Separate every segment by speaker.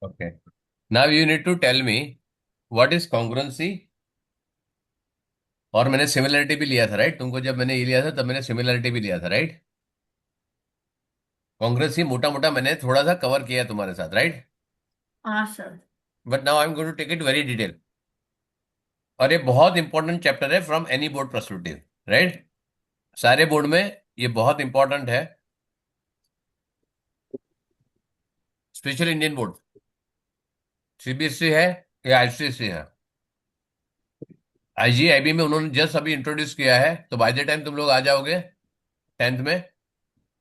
Speaker 1: Okay, now you need to tell me what is congruency. और मैंने similarity भी लिया था, राइट? तुमको जब मैंने ये लिया था तब मैंने सिमिलरिटी भी लिया था, राइट? कॉन्ग्रुएंसी मोटा मोटा मैंने थोड़ा सा कवर किया है तुम्हारे साथ, राइट?
Speaker 2: हाँ sir.
Speaker 1: But now I am going to take it very detail. और ये बहुत इंपॉर्टेंट चैप्टर है from any board perspective, right? सारे बोर्ड में ये बहुत इंपॉर्टेंट है, स्पेशल इंडियन बोर्ड, सीबीएसई है या आईसीएसई है। आईजीआईबी में उन्होंने जस्ट अभी इंट्रोड्यूस किया है, तो बाय द टाइम तुम लोग आ जाओगे 10th में,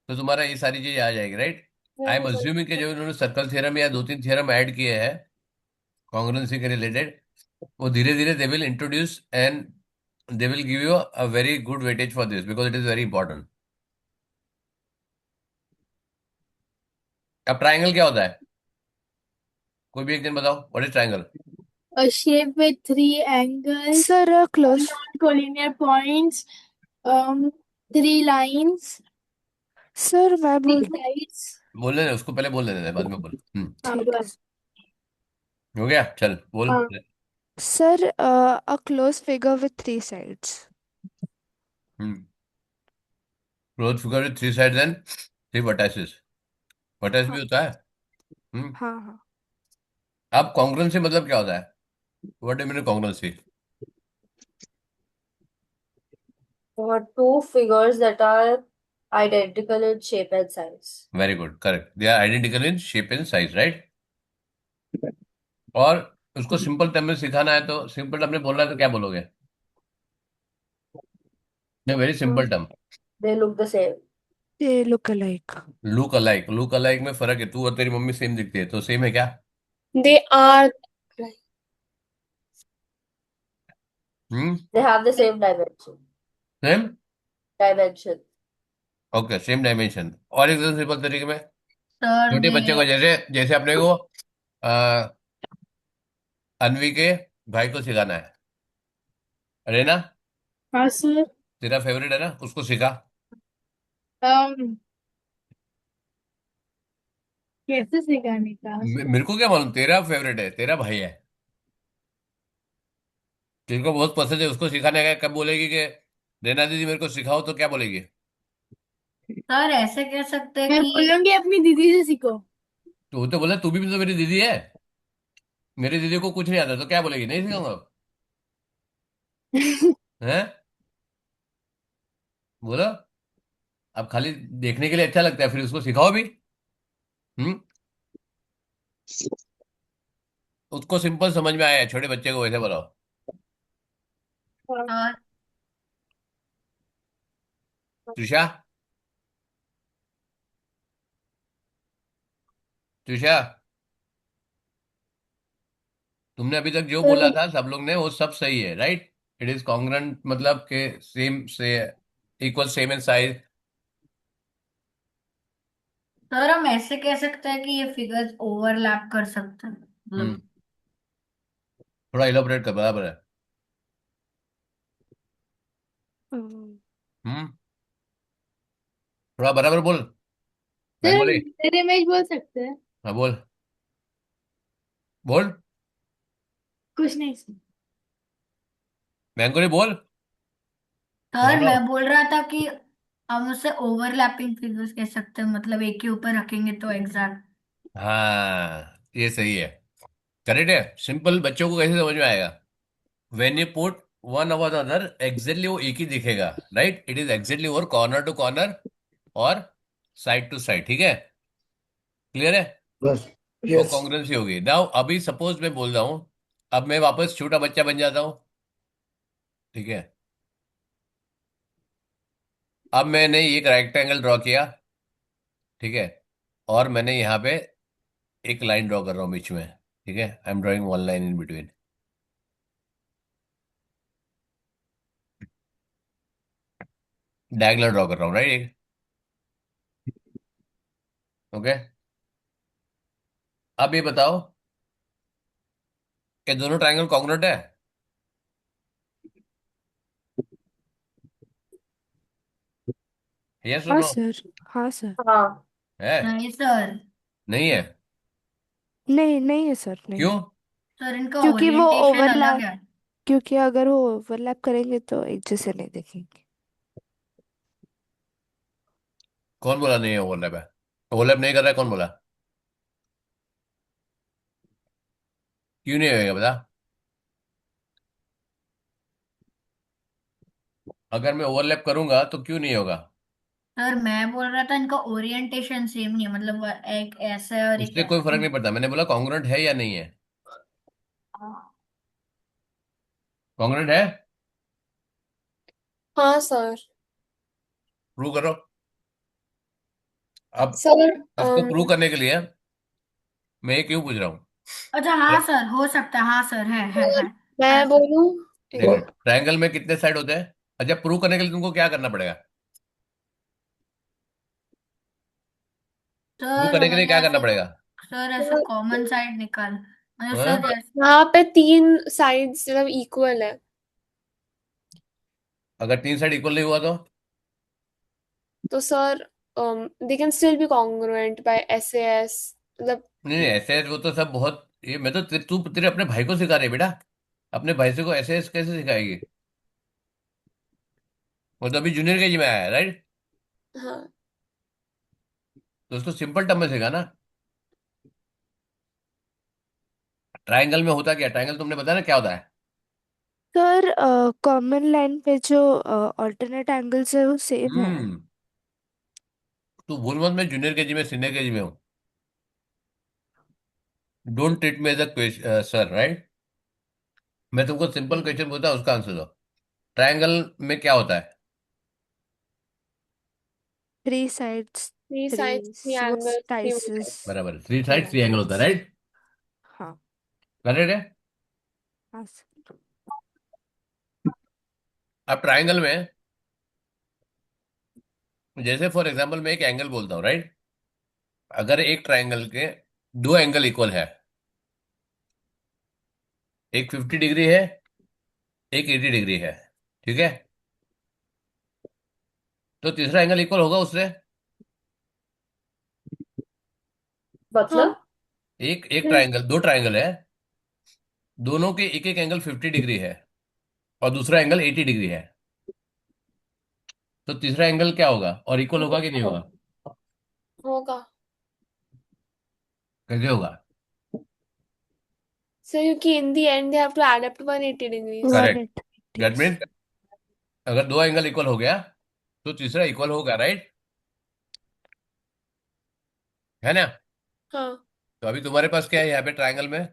Speaker 1: तो तुम्हारा ये सारी चीजें आ जाएगी, राइट? आई एम अज्यूमिंग कि जो उन्होंने सर्कल थ्योरम या दो तीन थ्योरम ऐड किए हैं कॉन्ग्रुएंसी के रिलेटेड, वो धीरे धीरे they will introduce and they will give you a very good weightage for this because it is very important. अब ट्राइंगल क्या होता है? कोई भी एक दिन बताओ, what is triangle?
Speaker 2: A shape with three angles,
Speaker 3: Sir, close.
Speaker 2: non-collinear points, um, three lines,
Speaker 3: sir मैं
Speaker 2: three
Speaker 3: बोल रहा हूँ।
Speaker 2: sides.
Speaker 1: बोलने दे उसको, पहले बोल लेने दे, बाद में बोल।
Speaker 2: बस।
Speaker 1: हो गया, चल बोल।
Speaker 2: हाँ।
Speaker 3: Sir a close figure with three sides.
Speaker 1: Hmm close figure with three sides and three vertices. Vertices भी
Speaker 3: हाँ
Speaker 1: होता है। हम्म
Speaker 3: हाँ हाँ।
Speaker 1: अब कॉन्ग्रुएंसी मतलब क्या होता है? What do mean congruency?
Speaker 2: Two figures that are identical in shape and size.
Speaker 1: Very good, correct, they are identical in shape and size, right? और उसको सिंपल टर्म में सिखाना है, तो सिंपल टर्म में बोलना है तो क्या बोलोगे? Very simple term.
Speaker 2: They look the same.
Speaker 3: ये look alike.
Speaker 1: Look alike, look alike में फर्क है, तू और तेरी मम्मी सेम दिखती है, तो सेम है क्या?
Speaker 2: They are.
Speaker 1: Hmm
Speaker 2: They have the same dimension.
Speaker 1: Same.
Speaker 2: Dimension.
Speaker 1: Okay, same dimension. और एक सिंपल तरीके में,
Speaker 2: सर
Speaker 1: छोटे
Speaker 2: दे
Speaker 1: बच्चे को जैसे जैसे अपने को अनवी के भाई को सिखाना है, अरे ना,
Speaker 2: हाँ सर।
Speaker 1: तेरा फेवरेट है ना, उसको सिखा।
Speaker 2: um, कैसे सिखाने का सर?
Speaker 1: मेरे को क्या मालूम, तेरा फेवरेट है, तेरा भाई है, जिनको बहुत पसंद है उसको सिखाने का। कब बोलेगी कि रेना दीदी मेरे को सिखाओ, तो क्या बोलेगी?
Speaker 2: सर ऐसे कह सकते हैं मैं कि बोलूंगी अपनी दीदी से सीखो।
Speaker 1: तो वो तो बोला तू भी तो मेरी दीदी है, मेरी दीदी को कुछ नहीं आता, तो क्या बोलेगी, नहीं सिखाऊंगा? हैं? बोलो। अब खाली देखने के लिए अच्छा लगता है, फिर उसको सिखाओ भी। हम्म उसको सिंपल समझ में आया है, छोटे बच्चे को वैसे बोलो।
Speaker 2: और
Speaker 1: त्रिशा, त्रिशा, तुमने अभी तक जो बोला था सब लोग ने, वो सब सही है, राइट? इट इज कॉन्ग्रुएंट, मतलब के सेम से equal, same in size.
Speaker 2: Sir हम ऐसे कह सकते हैं कि ये फिगर्स ओवरलैप कर सकते हैं
Speaker 1: हम्म
Speaker 2: मतलब।
Speaker 1: थोड़ा इलोबरेट कर, बराबर है।
Speaker 3: हम्म,
Speaker 1: हम्म थोड़ा बराबर बोल।
Speaker 2: Sir
Speaker 1: Bengali.
Speaker 2: तेरे में बोल सकते हैं।
Speaker 1: हाँ बोल, बोल।
Speaker 2: कुछ नहीं सर।
Speaker 1: बेंगोली बोल।
Speaker 2: सर
Speaker 1: बोलो।
Speaker 2: मैं बोल रहा था कि हम उसे ओवरलैपिंग फिगर्स कह सकते हैं मतलब एक के ऊपर रखेंगे तो एग्जैक्ट।
Speaker 1: हाँ, ये सही है, करेक्ट है। सिंपल बच्चों को कैसे समझ में आएगा? When you put one over the other, exactly वो एक ही दिखेगा, राइट? It is exactly over corner to corner और साइड टू साइड, ठीक है? क्लियर है?
Speaker 4: बस।
Speaker 1: वो
Speaker 4: यस।
Speaker 1: कॉन्ग्रुएंसी होगी। नाउ अभी सपोज मैं बोल रहा हूँ, अब मैं वापस छोटा बच्चा बन जाता हूँ, ठीक है? अब मैंने एक रेक्टेंगल ड्रॉ किया, ठीक है? और मैंने यहाँ पे एक लाइन ड्रॉ कर रहा हूँ बीच में, ठीक है? I am drawing one line in between, diagonal draw कर रहा हूँ, राइट? ओके, अब ये बताओ कि दोनों ट्रायंगल कॉन्ग्रुएंट है? यस और
Speaker 3: हाँ
Speaker 1: नो?
Speaker 3: सर। हाँ सर।
Speaker 2: हाँ।
Speaker 1: है?
Speaker 2: नहीं सर।
Speaker 1: नहीं है?
Speaker 3: नहीं नहीं है सर, नहीं।
Speaker 1: क्यों?
Speaker 2: सर इनका
Speaker 3: क्योंकि वो
Speaker 2: ओरिएंटेशन अलग
Speaker 3: ओवरलैप
Speaker 2: है।
Speaker 3: क्योंकि अगर वो ओवरलैप करेंगे तो एक जैसे नहीं देखेंगे।
Speaker 1: कौन बोला नहीं है ओवरलैप है? ओवरलैप नहीं कर रहा है, कौन बोला? क्यों नहीं होगा बता। अगर मैं ओवरलैप करूंगा तो क्यों नहीं होगा?
Speaker 2: सर मैं बोल रहा था इनका ओरिएंटेशन सेम नहीं है, मतलब एक ऐसा है और एक
Speaker 1: उससे कोई
Speaker 2: ऐसा
Speaker 1: फर्क
Speaker 2: है।
Speaker 1: नहीं पड़ता, मैंने बोला कॉन्ग्रुएंट है या नहीं है।
Speaker 2: हाँ।
Speaker 1: कॉन्ग्रुएंट है।
Speaker 4: हाँ सर।
Speaker 1: प्रूव करो। अब
Speaker 4: सर
Speaker 1: इसको प्रूव करने के लिए मैं ये क्यों पूछ रहा हूँ।
Speaker 2: अच्छा हाँ सर, हो सकता है, हाँ सर, है।
Speaker 4: मैं बोलूं?
Speaker 1: देखो, ट्रायंगल में कितने साइड होते हैं? अच्छा, प्रूव करने के लिए तुमको क्या करना पड़ेगा? प्रूव
Speaker 2: सर
Speaker 1: करने के लिए
Speaker 2: वही
Speaker 1: क्या करना
Speaker 2: ऐसे,
Speaker 1: पड़ेगा?
Speaker 2: सर ऐसे कॉमन साइड निकाल, मतलब सर
Speaker 1: हाँ?
Speaker 2: जैसे।
Speaker 4: यहाँ पे तीन साइड्स मतलब इक्वल है।
Speaker 1: अगर तीन साइड इक्वल नहीं हुआ तो?
Speaker 4: तो sir they can still be congruent by SAS मतलब।
Speaker 1: नहीं नहीं, ऐसे वो तो सब बहुत, ये मैं तो तू तेरे अपने भाई को सिखा रही है बेटा। अपने भाई से को ऐसे कैसे सिखाएगी? वो तो अभी जूनियर केजी में आया है, राइट?
Speaker 4: हाँ
Speaker 1: तो उसको सिंपल टर्म में सिखा ना। ट्रायंगल में होता क्या, ट्रायंगल तुमने बताया ना क्या होता है?
Speaker 3: सर कॉमन लाइन पे जो ऑल्टरनेट एंगल्स है वो सेम है।
Speaker 1: हम्म। तू भूल मत, मैं जूनियर केजी में सीनियर केजी में हूँ। Don't treat me as a sir, right? मैं तुमको सिंपल क्वेश्चन पूछता हूँ, उसका आंसर दो। ट्रायंगल में क्या होता है?
Speaker 3: Three sides,
Speaker 4: three
Speaker 3: three
Speaker 4: sides three
Speaker 3: वो
Speaker 4: एंगल्स थ्री
Speaker 3: स्लाइसेस।
Speaker 4: वर्टेक्स।
Speaker 1: बराबर, three side three angle
Speaker 3: triangles.
Speaker 1: होता है, राइट?
Speaker 3: हाँ।
Speaker 1: करेक्ट है।
Speaker 3: हाँ सर।
Speaker 1: अब ट्रायंगल में, जैसे फॉर एग्जांपल मैं एक एंगल बोलता हूँ, राइट? अगर एक ट्रायंगल के दो एंगल इक्वल है, एक 50 डिग्री है, एक 80 डिग्री है, ठीक है? तो तीसरा एंगल इक्वल होगा उससे।
Speaker 4: मतलब
Speaker 1: एक एक ट्रायंगल, दो ट्रायंगल है, दोनों के एक एक एंगल 50 डिग्री है, और दूसरा एंगल 80 डिग्री है। तो तीसरा एंगल क्या होगा, और इक्वल होगा कि नहीं होगा?
Speaker 4: होगा
Speaker 1: कैसे होगा?
Speaker 4: सर क्योंकि in the end they have to add up to 180 degrees.
Speaker 3: One
Speaker 1: correct.
Speaker 3: At
Speaker 1: that mean अगर दो एंगल इक्वल हो गया तो तीसरा इक्वल होगा, राइट? है ना?
Speaker 4: हाँ
Speaker 1: तो अभी तुम्हारे पास क्या है यहाँ पे ट्रायंगल में?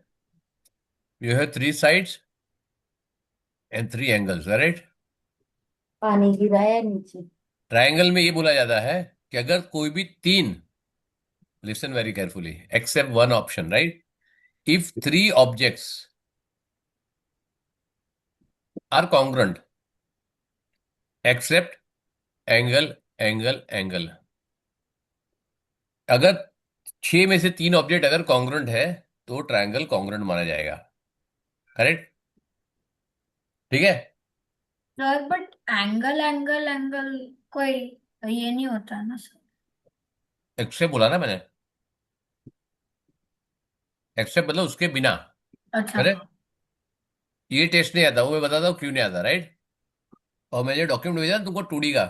Speaker 1: You have three sides and three angles, right?
Speaker 2: पानी गिरा है नीचे।
Speaker 1: ट्रायंगल में ये बोला जाता है कि अगर कोई भी तीन, listen very carefully, except one option, right? If three objects are congruent except angle angle angle, अगर छह में से तीन ऑब्जेक्ट अगर कॉन्ग्रुएंट है तो ट्रायंगल कॉन्ग्रुएंट माना जाएगा। करेक्ट? ठीक है।
Speaker 2: Sir but angle angle angle कोई ये नहीं होता ना सर।
Speaker 1: एक्सेप्ट बोला ना मैंने। एक्सेप्ट मतलब उसके बिना।
Speaker 2: अच्छा।
Speaker 1: करेक्ट। ये टेस्ट नहीं आता, वो मैं बताता हूँ क्यों नहीं आता, राइट? और मैं जो डॉक्यूमेंट भेजा ना तुमको 2D का,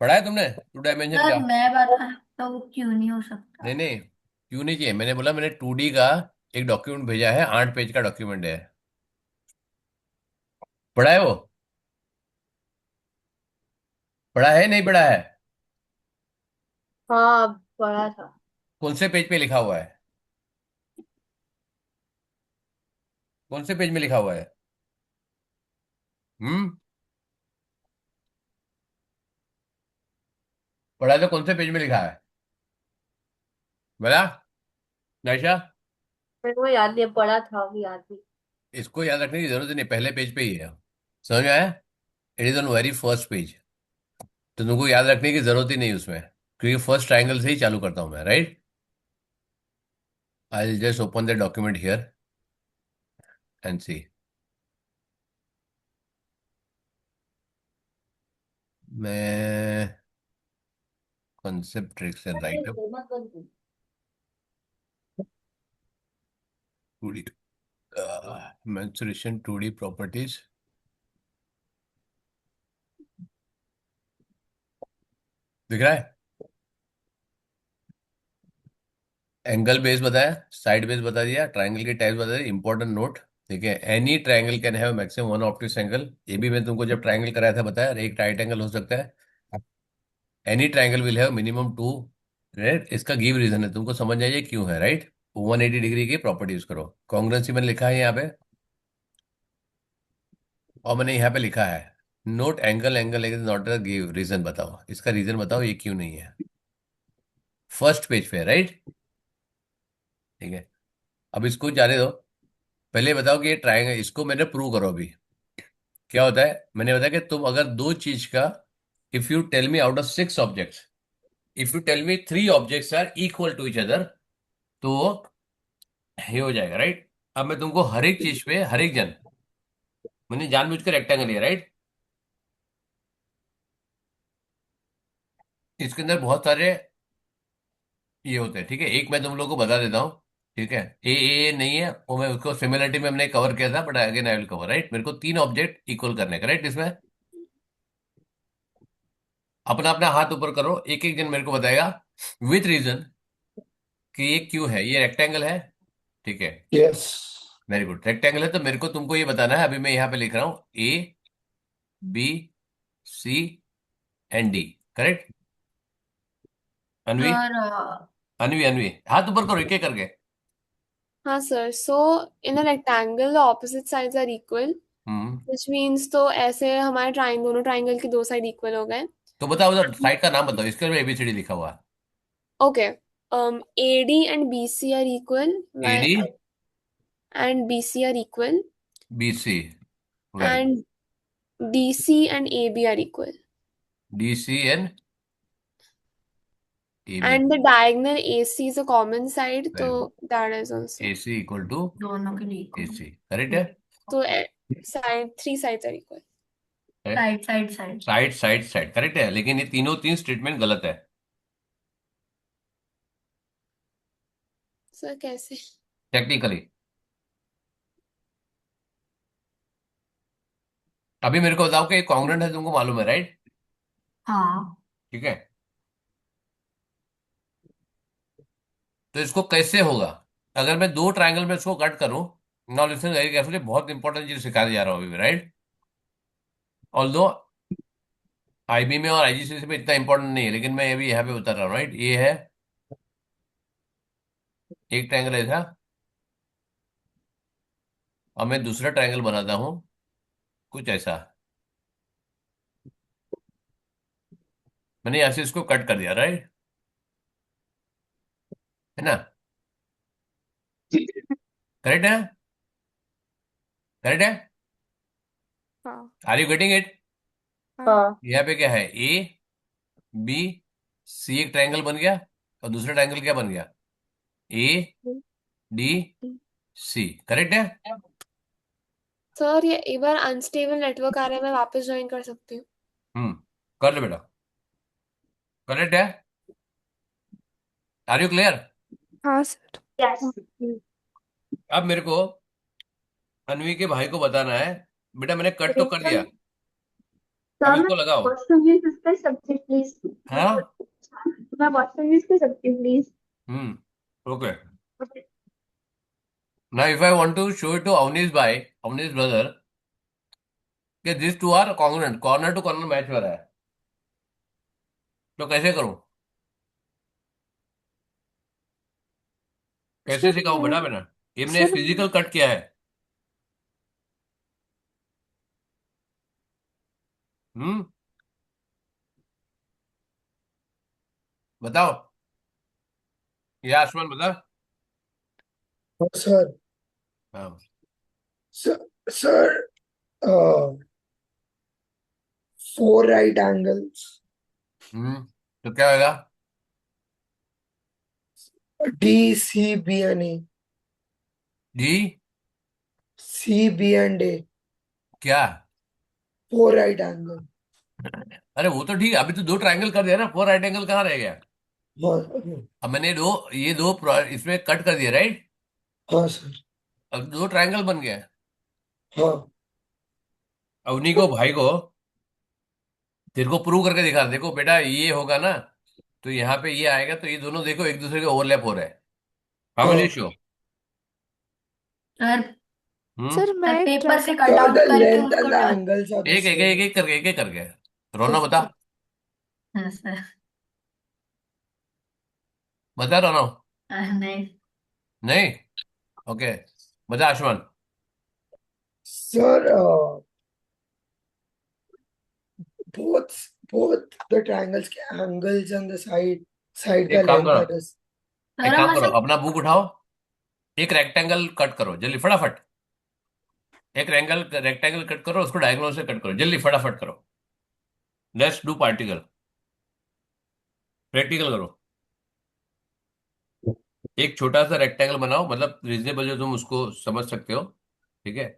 Speaker 1: पढ़ा है तुमने 2 डायमेंशन
Speaker 2: सर
Speaker 1: का?
Speaker 2: मैं बता, तो वो क्यों नहीं हो
Speaker 1: नहीं
Speaker 2: सकता?
Speaker 1: नहीं, क्यों नहीं चाहिए, मैंने बोला मैंने 2D का एक डॉक्यूमेंट भेजा है, 8 पेज का डॉक्यूमेंट है। पढ़ा है वो? पढ़ा है नहीं पढ़ा है?
Speaker 4: हाँ पढ़ा था।
Speaker 1: कौन से पेज पे लिखा हुआ है? कौन से पेज में लिखा हुआ है? हम्म। पढ़ा है तो कौन से पेज में लिखा है? बोला नायशा।
Speaker 4: मेरे को याद नहीं है, पढ़ा था अभी याद नहीं।
Speaker 1: इसको याद रखने की जरूरत नहीं, पहले पेज पे ही है। समझ में आया? It is on very first page. तो तुमको याद रखने की जरूरत ही नहीं उसमें, क्योंकि फर्स्ट ट्राइंगल से ही चालू करता हूं मैं, right? I just open the document here and see. मैं concept tricks and write up. Mensuration 2D properties दिख रहा है। एंगल बेस बताया, साइड बेस बता दिया, ट्रायंगल के टाइप्स बता दिए। इंपॉर्टेंट नोट, ठीक है, any triangle can have maximum one optic angle. ये भी मैं तुमको जब ट्रायंगल कराया था बताया, एक राइट एंगल हो सकता है। Any triangle will have minimum two, right. इसका गिव रीजन है, तुमको समझ जाइए क्यों है, राइट। 180 डिग्री की प्रॉपर्टी यूज करो। कॉन्ग्रुएंसी मैंने लिखा है यहाँ पे, और मैंने यहाँ पे लिखा है note angle, angle is not a give reason. बताओ इसका रीजन, बताओ ये क्यों नहीं है। फर्स्ट पेज पे, राइट, ठीक है। अब इसको जाने दो, पहले बताओ कि ये ट्रायंगल, इसको मैंने प्रूव करो अभी। क्या होता है, मैंने बताया कि तुम अगर दो चीज का, if you tell me out of 6 objects, if you tell me 3 objects are equal to each other, तो ये हो जाएगा, राइट। अब मैं तुमको हर एक चीज पे, हर एक जन, मैंने जानबूझ कर रेक्टेंगल लिया, राइट। इसके अंदर बहुत सारे ये होते हैं, ठीक है। एक मैं तुम लोगों को बता देता हूँ, ठीक है। ए नहीं है वो, मैं उसको सिमिलरिटी में हमने कवर किया था, but again I will cover, right. मेरे को 3 ऑब्जेक्ट इक्वल करने का, राइट। इसमें अपना अपना हाथ ऊपर करो, एक एक जन मेरे को बताएगा विथ रीजन कि ये क्यों है। ये रेक्टेंगल है, ठीक है।
Speaker 5: यस।
Speaker 1: वेरी गुड, रेक्टेंगल है, तो मेरे को तुमको ये बताना है। अभी मैं यहाँ पे लिख रहा हूँ A, B, C and D, correct. Anvi,
Speaker 2: sir
Speaker 1: Anvi, Anvi हाथ ऊपर करो एक एक करके।
Speaker 4: हाँ sir, so in a rectangle opposite sides are equal,
Speaker 1: hmm.
Speaker 4: Which means तो ऐसे हमारे दोनों ट्राइंगल की दो साइड इक्वल हो गए।
Speaker 1: तो बताओ उधर साइड का नाम बताओ, इसके में एबीसीडी लिखा हुआ है।
Speaker 4: Okay, AD and BC are equal,
Speaker 1: AD,
Speaker 4: and BC are equal,
Speaker 1: B C, very good.
Speaker 4: and DC and AB are equal,
Speaker 1: D C and A B,
Speaker 4: and the diagonal AC is a common side,
Speaker 1: very good.
Speaker 4: so that is also.
Speaker 1: A C equal to
Speaker 2: दोनों के लिए
Speaker 1: A
Speaker 2: equal.
Speaker 1: C, correct है।
Speaker 4: So side three sides are equal.
Speaker 2: Side side side.
Speaker 1: Side side side, correct है, लेकिन ये तीनों तीन statement गलत है।
Speaker 4: सर कैसे?
Speaker 1: टेक्निकली अभी मेरे को बताओ कि कॉन्ग्रुएंट है, तुमको मालूम है, राइट।
Speaker 2: हाँ।
Speaker 1: ठीक है, तो इसको कैसे होगा अगर मैं दो ट्रायंगल में इसको कट करूं। नाउ लिसन वेरी केयरफुली, बहुत इंपॉर्टेंट चीज सिखाने जा रहा हूं अभी, राइट। ऑल्दो आईबी में और आईजीसीसी में इतना इंपॉर्टेंट नहीं है, लेकिन मैं अभी यहाँ पे बता रहा हूँ, राइट। ये है एक ट्रायंगल ऐसा, और मैं दूसरा ट्रायंगल बनाता हूँ कुछ ऐसा। मैंने यहाँ से इसको कट कर दिया, राइट, है ना। करेक्ट है, करेक्ट है।
Speaker 3: हाँ।
Speaker 1: Are you getting it.
Speaker 3: हाँ।
Speaker 1: यहाँ पे क्या है, ए, बी, सी, एक ट्रायंगल बन गया, और दूसरा ट्रायंगल क्या बन गया, ए, डी, सी, करेक्ट है।
Speaker 4: सर ये एक बार अनस्टेबल नेटवर्क आ रहा है, मैं वापस ज्वाइन कर सकती हूँ?
Speaker 1: हम्म, कर लो बेटा, करेक्ट है। Are you clear.
Speaker 3: हाँ सर।
Speaker 2: यस।
Speaker 1: अब मेरे को अनवी के भाई को बताना है, बेटा मैंने कट तो कर दिया, अब
Speaker 2: सर मैं
Speaker 1: इसको लगाओ।
Speaker 2: वॉशरूम यूज कर सकती हूँ प्लीज।
Speaker 1: हाँ,
Speaker 2: मैं वॉशरूम यूज कर सकती हूँ please.
Speaker 1: Okay. Now if I want to show it to Avnish भाई, अवनीश ब्रदर, कि this two are congruent, corner to corner match हो रहा है, तो कैसे करूं, कैसे
Speaker 3: सर
Speaker 1: सिखाऊं बेटा मैंने। ये मैंने
Speaker 3: सर
Speaker 1: फिजिकल कट किया है। हम्म, बताओ, ये आसमान बता।
Speaker 5: सर
Speaker 1: हाँ।
Speaker 5: सर फोर राइट एंगल्स,
Speaker 1: तो क्या होगा,
Speaker 5: D C B and A,
Speaker 1: D,
Speaker 5: C B and A,
Speaker 1: क्या।
Speaker 5: Four right angle.
Speaker 1: अरे वो तो ठीक है, अभी तो दो ट्रायंगल कर दिया ना, फोर राइट एंगल कहाँ रह गया।
Speaker 5: हाँ
Speaker 1: अब मैंने ये दो इसमें कट कर दिया, राइट।
Speaker 5: हाँ सर।
Speaker 1: अब दो ट्रायंगल बन गया।
Speaker 5: हाँ
Speaker 1: अवनी को भाई को तेरे को प्रूव करके दिखा, देखो बेटा ये होगा ना, तो यहाँ पे ये आएगा, तो ये दोनों देखो एक दूसरे के ओवरलैप हो रहा है। हाउ विल यू
Speaker 5: हाँ
Speaker 1: शो?
Speaker 2: Sir
Speaker 1: hmm.
Speaker 3: सर मैं
Speaker 2: सर
Speaker 3: एक
Speaker 2: पेपर से
Speaker 3: triangle.
Speaker 2: Cut
Speaker 5: sir the
Speaker 2: out करके
Speaker 5: लेंथ
Speaker 2: उसको
Speaker 5: and the
Speaker 2: touch.
Speaker 5: Angles are the
Speaker 1: एक एक
Speaker 5: सेम।
Speaker 1: एक एक करके, एक एक करके। रोना बता,
Speaker 2: हाँ सर।
Speaker 1: बता रोना।
Speaker 2: नहीं
Speaker 1: नहीं। ओके, बता Ashuman.
Speaker 5: Sir both both the triangles के angles and the side का
Speaker 1: एक काम
Speaker 5: length
Speaker 1: करो,
Speaker 5: are the
Speaker 2: सर
Speaker 1: एक
Speaker 2: हम
Speaker 1: काम करो,
Speaker 2: उसे
Speaker 1: अपना बुक उठाओ, एक रेक्टेंगल कट करो जल्दी फटाफट। एक रेक्टेंगल कट करो, उसको डायगोनल से कट करो जल्दी फटाफट करो। लेट्स डू पार्टिकल, प्रैक्टिकल करो। एक छोटा सा रेक्टेंगल बनाओ, मतलब रीजनेबल जो तुम उसको समझ सकते हो, ठीक है।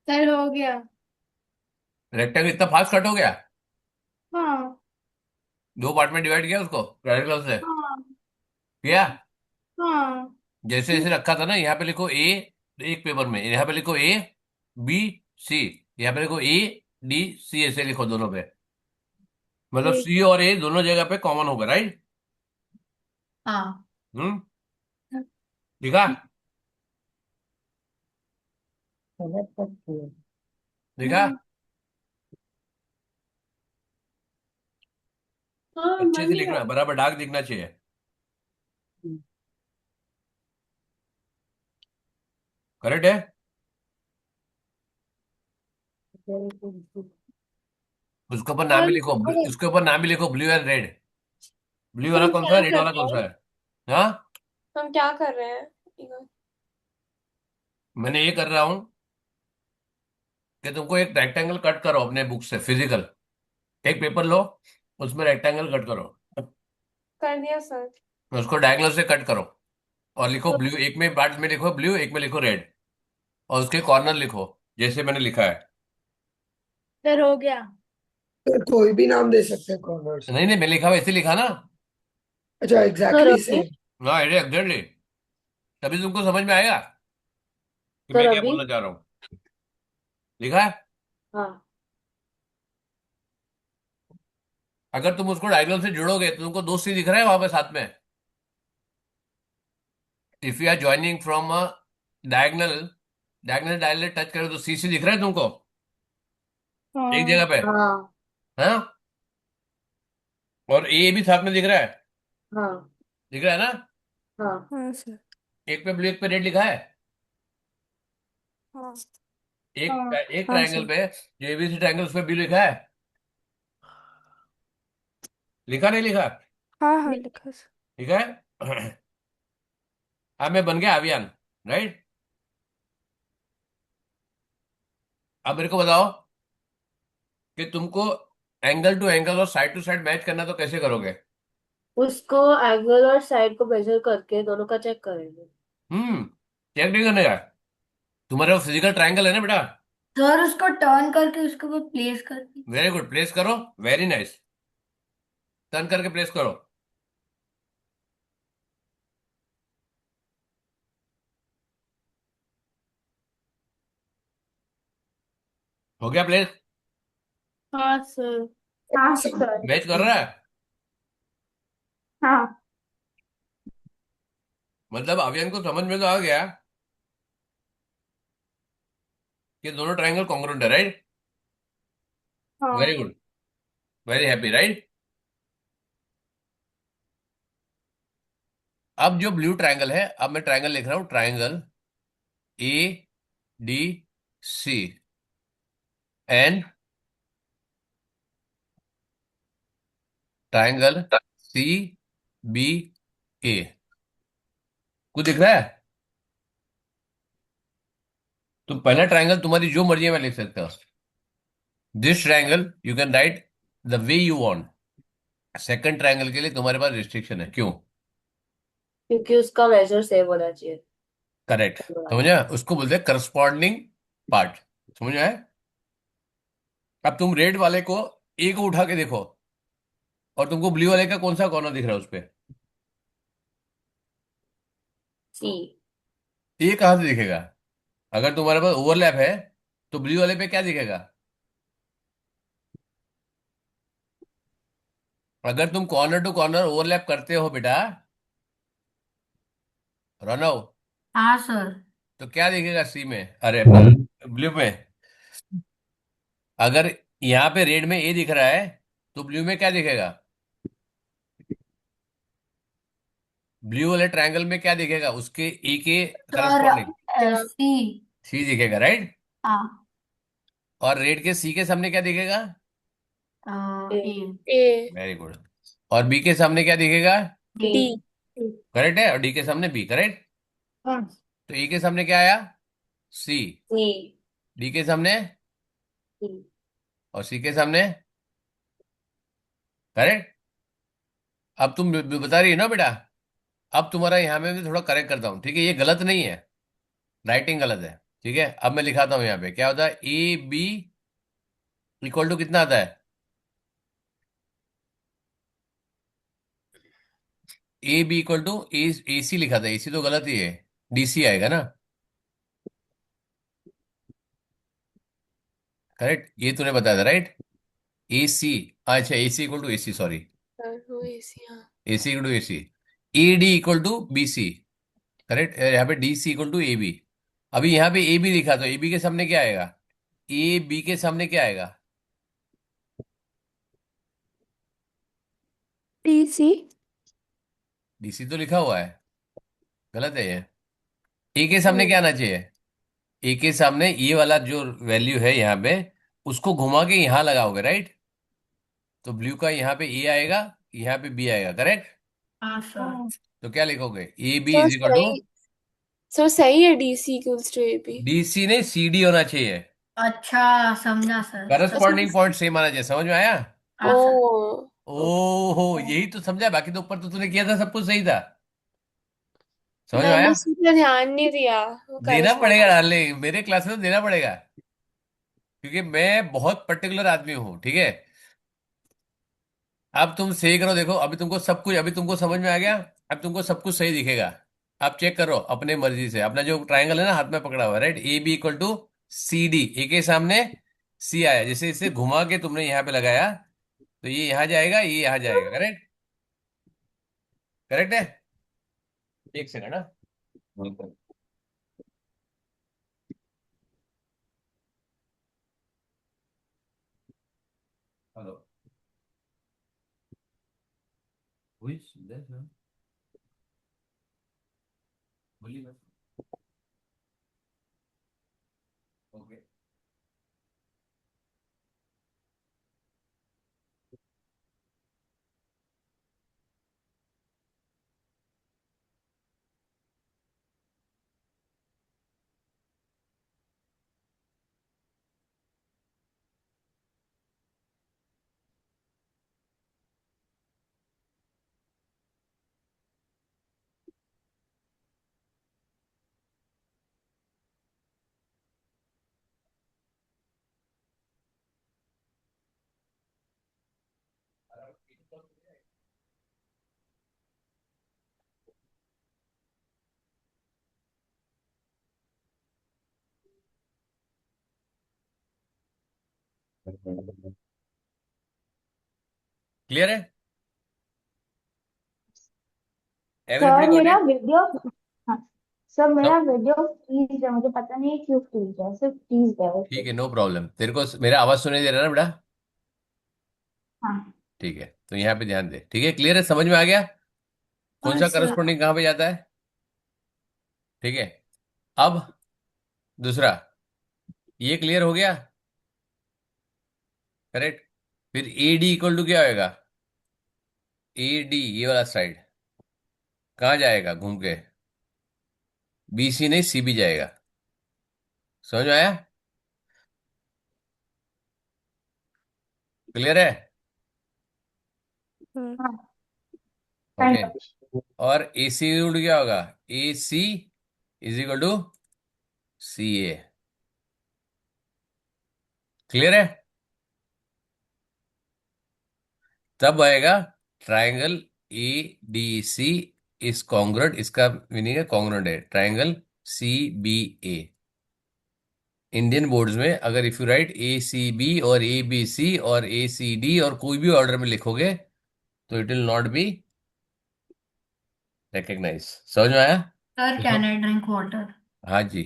Speaker 4: सर हो गया।
Speaker 1: रेक्टेंगल इतना फास्ट कट हो गया?
Speaker 4: हाँ।
Speaker 1: दो पार्ट में डिवाइड किया उसको ट्रायंगल से,
Speaker 4: हाँ।
Speaker 1: किया?
Speaker 4: हाँ।
Speaker 1: जैसे जैसे रखा था ना, यहाँ पे लिखो ए, एक पेपर में यहाँ पे लिखो ए बी सी, यहाँ पे लिखो ए डी सी, ऐसे लिखो दोनों पे, मतलब
Speaker 4: ठीक
Speaker 1: सी और ए दोनों जगह पे कॉमन होगा, राइट?
Speaker 2: हाँ
Speaker 1: हम्म। लिखा? लिखा?
Speaker 4: है। हाँ
Speaker 1: अच्छे से
Speaker 4: बन गया।
Speaker 1: लिखना, बराबर डार्क दिखना चाहिए। करेक्ट है? उसके ऊपर नाम भी
Speaker 4: सर
Speaker 1: लिखो,
Speaker 4: अरे
Speaker 1: उसके ऊपर नाम भी लिखो, ब्लू एंड रेड। ब्लू वाला
Speaker 4: हम
Speaker 1: कौन सा
Speaker 4: क्या
Speaker 1: है, रेड
Speaker 4: कर
Speaker 1: वाला
Speaker 4: रहे
Speaker 1: कौन सा
Speaker 4: हैं?
Speaker 1: है? हाँ,
Speaker 4: हम क्या कर रहे हैं?
Speaker 1: मैंने ये कर रहा हूँ कि तुमको एक रेक्टेंगल कट करो अपने बुक से, फिजिकल। एक पेपर लो, उसमें रेक्टेंगल कट करो,
Speaker 4: कर दिया सर।
Speaker 1: उसको डायगोनल से कट करो, और लिखो ब्लू, एक में पार्ट में लिखो ब्लू, एक में लिखो रेड, और उसके कॉर्नर लिखो जैसे मैंने लिखा है।
Speaker 4: सर हो गया।
Speaker 5: सर कोई भी नाम दे सकते हैं कॉर्नर्स।
Speaker 1: नहीं नहीं, मैं लिखा वैसे लिखा ना।
Speaker 5: अच्छा
Speaker 4: सर
Speaker 5: एग्जैक्टली
Speaker 4: अभी।
Speaker 5: सेम।
Speaker 1: हाँ एग्जैक्टली, तभी तुमको समझ में आएगा कि
Speaker 4: सर
Speaker 1: मैं क्या
Speaker 4: अभी।
Speaker 1: बोलना चाह रहा हूँ। लिखा है?
Speaker 4: हाँ।
Speaker 1: अगर तुम उसको डायगोनल से जोड़ोगे तो तुमको दो सी दिख रहा है वहां पे साथ में। If you are joining from a diagonal, diagonal diagonal touch करो तो सी सी दिख रहा है तुमको एक
Speaker 4: हाँ।
Speaker 1: जगह पे।
Speaker 4: हाँ।
Speaker 1: हाँ, और ए भी साथ में दिख रहा है,
Speaker 4: हाँ।
Speaker 1: दिख रहा है ना?
Speaker 4: हाँ।
Speaker 3: हाँ सर।
Speaker 1: एक पे ब्लू एक पे रेड लिखा है।
Speaker 3: हाँ।
Speaker 1: एक
Speaker 4: हाँ।
Speaker 1: एक
Speaker 3: हाँ
Speaker 1: ट्रायंगल
Speaker 3: सर।
Speaker 1: पे, जो एबीसी ट्रायंगल, उस पे ब्लू लिखा है। लिखा नहीं लिखा?
Speaker 3: हाँ हाँ लिखा सर।
Speaker 1: लिखा है। अब मैं बन गया अभियान, राइट? अब मेरे को बताओ कि तुमको एंगल टू एंगल और साइड टू साइड मैच करना, तो कैसे करोगे?
Speaker 4: उसको एंगल और साइड को मेजर करके दोनों का चेक करेंगे।
Speaker 1: चेक नहीं करने का? तुम्हारे वो फिजिकल ट्रायंगल है ना बेटा।
Speaker 2: सर उसको टर्न करके उसके ऊपर प्लेस करके।
Speaker 1: वेरी गुड, प्लेस करो, वेरी नाइस, टर्न करके प्लेस करो। हो गया प्लेस?
Speaker 4: हाँ सर। हाँ
Speaker 5: सब
Speaker 4: सर।
Speaker 1: मैच कर रहा है?
Speaker 4: हाँ।
Speaker 1: मतलब अभियान को समझ में तो आ गया कि दोनों ट्रायंगल कॉन्ग्रुएंट है, राइट? वेरी
Speaker 4: हाँ।
Speaker 1: Good, very happy, right? अब जो ब्लू ट्रायंगल है, अब मैं ट्रायंगल लिख रहा हूं, triangle A D C and triangle C B A. कुछ दिख रहा है? तो पहला ट्रायंगल तुम्हारी जो मर्जी में लिख सकते हो, this triangle you can write the way you want. Second triangle के लिए तुम्हारे पास रिस्ट्रिक्शन है, क्यों?
Speaker 4: क्योंकि उसका मेजर सेम होना चाहिए।
Speaker 1: करेक्ट, समझा? उसको बोलते हैं करस्पॉन्डिंग पार्ट, समझ में आया? अब तुम रेड वाले को, ए को उठा के देखो, और तुमको ब्लू वाले का कौन सा कॉर्नर दिख रहा है उस पे?
Speaker 2: सी।
Speaker 1: ये कहाँ से दिखेगा? अगर तुम्हारे पास ओवरलैप है तो ब्लू वाले पे क्या दिखेगा? अगर तुम कॉर्नर टू कॉर्नर ओवरलैप करते हो बेटा, रनव,
Speaker 2: हाँ सर।
Speaker 1: तो क्या दिखेगा सी में, अरे अपना ब्लू में? अगर यहाँ पे रेड में ए दिख रहा है तो ब्लू में क्या दिखेगा? ब्लू वाले ट्रायंगल में क्या दिखेगा उसके ए के
Speaker 2: सर
Speaker 1: करस्पॉन्डिंग?
Speaker 2: सी।
Speaker 1: सी दिखेगा, राइट?
Speaker 2: हाँ।
Speaker 1: और रेड के सी के सामने क्या दिखेगा?
Speaker 2: ए।
Speaker 4: ए।
Speaker 1: Very good. और बी के सामने क्या दिखेगा?
Speaker 2: डी।
Speaker 4: डी।
Speaker 1: करेक्ट है। और डी के सामने बी, करेक्ट।
Speaker 2: हाँ।
Speaker 1: तो ए के सामने क्या आया? सी।
Speaker 2: सी।
Speaker 1: डी के सामने और सी के सामने, करेक्ट। अब तुम बता रही हो ना बेटा। अब तुम्हारा यहाँ में भी थोड़ा करेक्ट करता हूँ, ठीक है? ये गलत नहीं है, राइटिंग गलत है, ठीक है? अब मैं लिखाता हूँ यहाँ पे क्या होता है। ए बी इक्वल टू कितना आता है? ए बी इक्वल टू ए सी लिखा था, ए सी तो गलत ही है, डी सी आएगा ना, करेक्ट? ये तूने बताया था, राइट? ए सी, अच्छा A C equal to A C, sorry,
Speaker 4: वो एसी, हाँ।
Speaker 1: A C equal to A C. A D equal to B C, correct. यहाँ पे D C equal to A B. अभी यहाँ पे ए बी लिखा तो ए बी के सामने क्या आएगा? ए बी के सामने क्या आएगा?
Speaker 3: T C.
Speaker 1: डी सी तो लिखा हुआ है, गलत है ये। ए के सामने क्या आना चाहिए? ए के सामने ये वाला जो वैल्यू है यहाँ पे, उसको घुमा के यहाँ लगाओगे, राइट? तो ब्लू का यहाँ पे ए आएगा, यहाँ पे बी आएगा, करेक्ट?
Speaker 2: हाँ सर।
Speaker 1: तो क्या लिखोगे? A B
Speaker 4: sir
Speaker 1: is equal to,
Speaker 4: सही, सर सही है, DC equals to AB.
Speaker 1: D C नहीं सी डी होना चाहिए।
Speaker 2: अच्छा, समझा सर।
Speaker 1: करस्पॉन्डिंग पॉइंट सेम आना चाहिए, समझ में आया?
Speaker 2: हाँ
Speaker 4: ओ।
Speaker 2: सर।
Speaker 1: ओहो, यही तो समझा, बाकी तो ऊपर तो तूने किया था, सब कुछ सही था। समझ में
Speaker 4: मैंने
Speaker 1: आया?
Speaker 4: उस पर ध्यान नहीं दिया, वो
Speaker 1: देना पड़ेगा
Speaker 4: करस्पॉन्ड।
Speaker 1: डार्लिंग, मेरे क्लास में तो देना पड़ेगा, क्योंकि मैं बहुत पर्टिकुलर आदमी हूँ, ठीक है? अब तुम सही करो, देखो अभी तुमको सब कुछ, अभी तुमको समझ में आ गया। अब तुमको सब कुछ सही दिखेगा। आप चेक करो अपने मर्जी से, अपना जो ट्रायंगल है ना हाथ में पकड़ा हुआ है, right? A B equal to C D, A के सामने सी आया, जैसे इसे घुमा के तुमने यहाँ पे लगाया तो ये यहाँ जाएगा, ये यहाँ जाएगा, करेक्ट? करेक्ट है। एक सेकंड ना। हेलो, बोलिए बस। ओके। क्लियर है? एवरीबडी
Speaker 6: सर
Speaker 1: गॉट
Speaker 6: मेरा
Speaker 1: इट?
Speaker 6: वीडियो। हाँ। सर मेरा वीडियो फ्रीज है, मुझे पता नहीं क्यों फ्रीज है, सिर्फ फ्रीज है
Speaker 1: ठीक
Speaker 6: वैसे।
Speaker 1: है, नो प्रॉब्लम। तेरे को मेरा आवाज सुनाई दे रहा है ना बेटा?
Speaker 6: हाँ।
Speaker 1: ठीक है, तो यहाँ पे ध्यान दे, ठीक है? क्लियर है, समझ में आ गया कौन
Speaker 2: हाँ
Speaker 1: सा
Speaker 2: सर।
Speaker 1: करस्पॉन्डिंग कहाँ पे जाता है? ठीक है। अब दूसरा, ये क्लियर हो गया, करेक्ट? फिर ए डी इक्वल टू क्या होएगा? ए डी ये वाला साइड कहाँ जाएगा घूम के? बी सी नहीं, सी बी जाएगा। समझ में आया? क्लियर है?
Speaker 3: हाँ।
Speaker 6: हाँ।
Speaker 1: ओके।
Speaker 6: kind of।
Speaker 1: और ए सी इक्वल टू क्या होगा? A C is equal to C A. Clear है? तब आएगा triangle A D C is congruent, इसका मीनिंग है कॉन्ग्रुएंट है। Triangle C B A, Indian boards में अगर if you write A C B और ए बी सी और ए सी डी और कोई भी ऑर्डर में लिखोगे तो it will not be recognise. समझ में आया?
Speaker 2: सर
Speaker 1: तो
Speaker 2: कैन आई ड्रिंक वाटर?
Speaker 1: हाँ जी,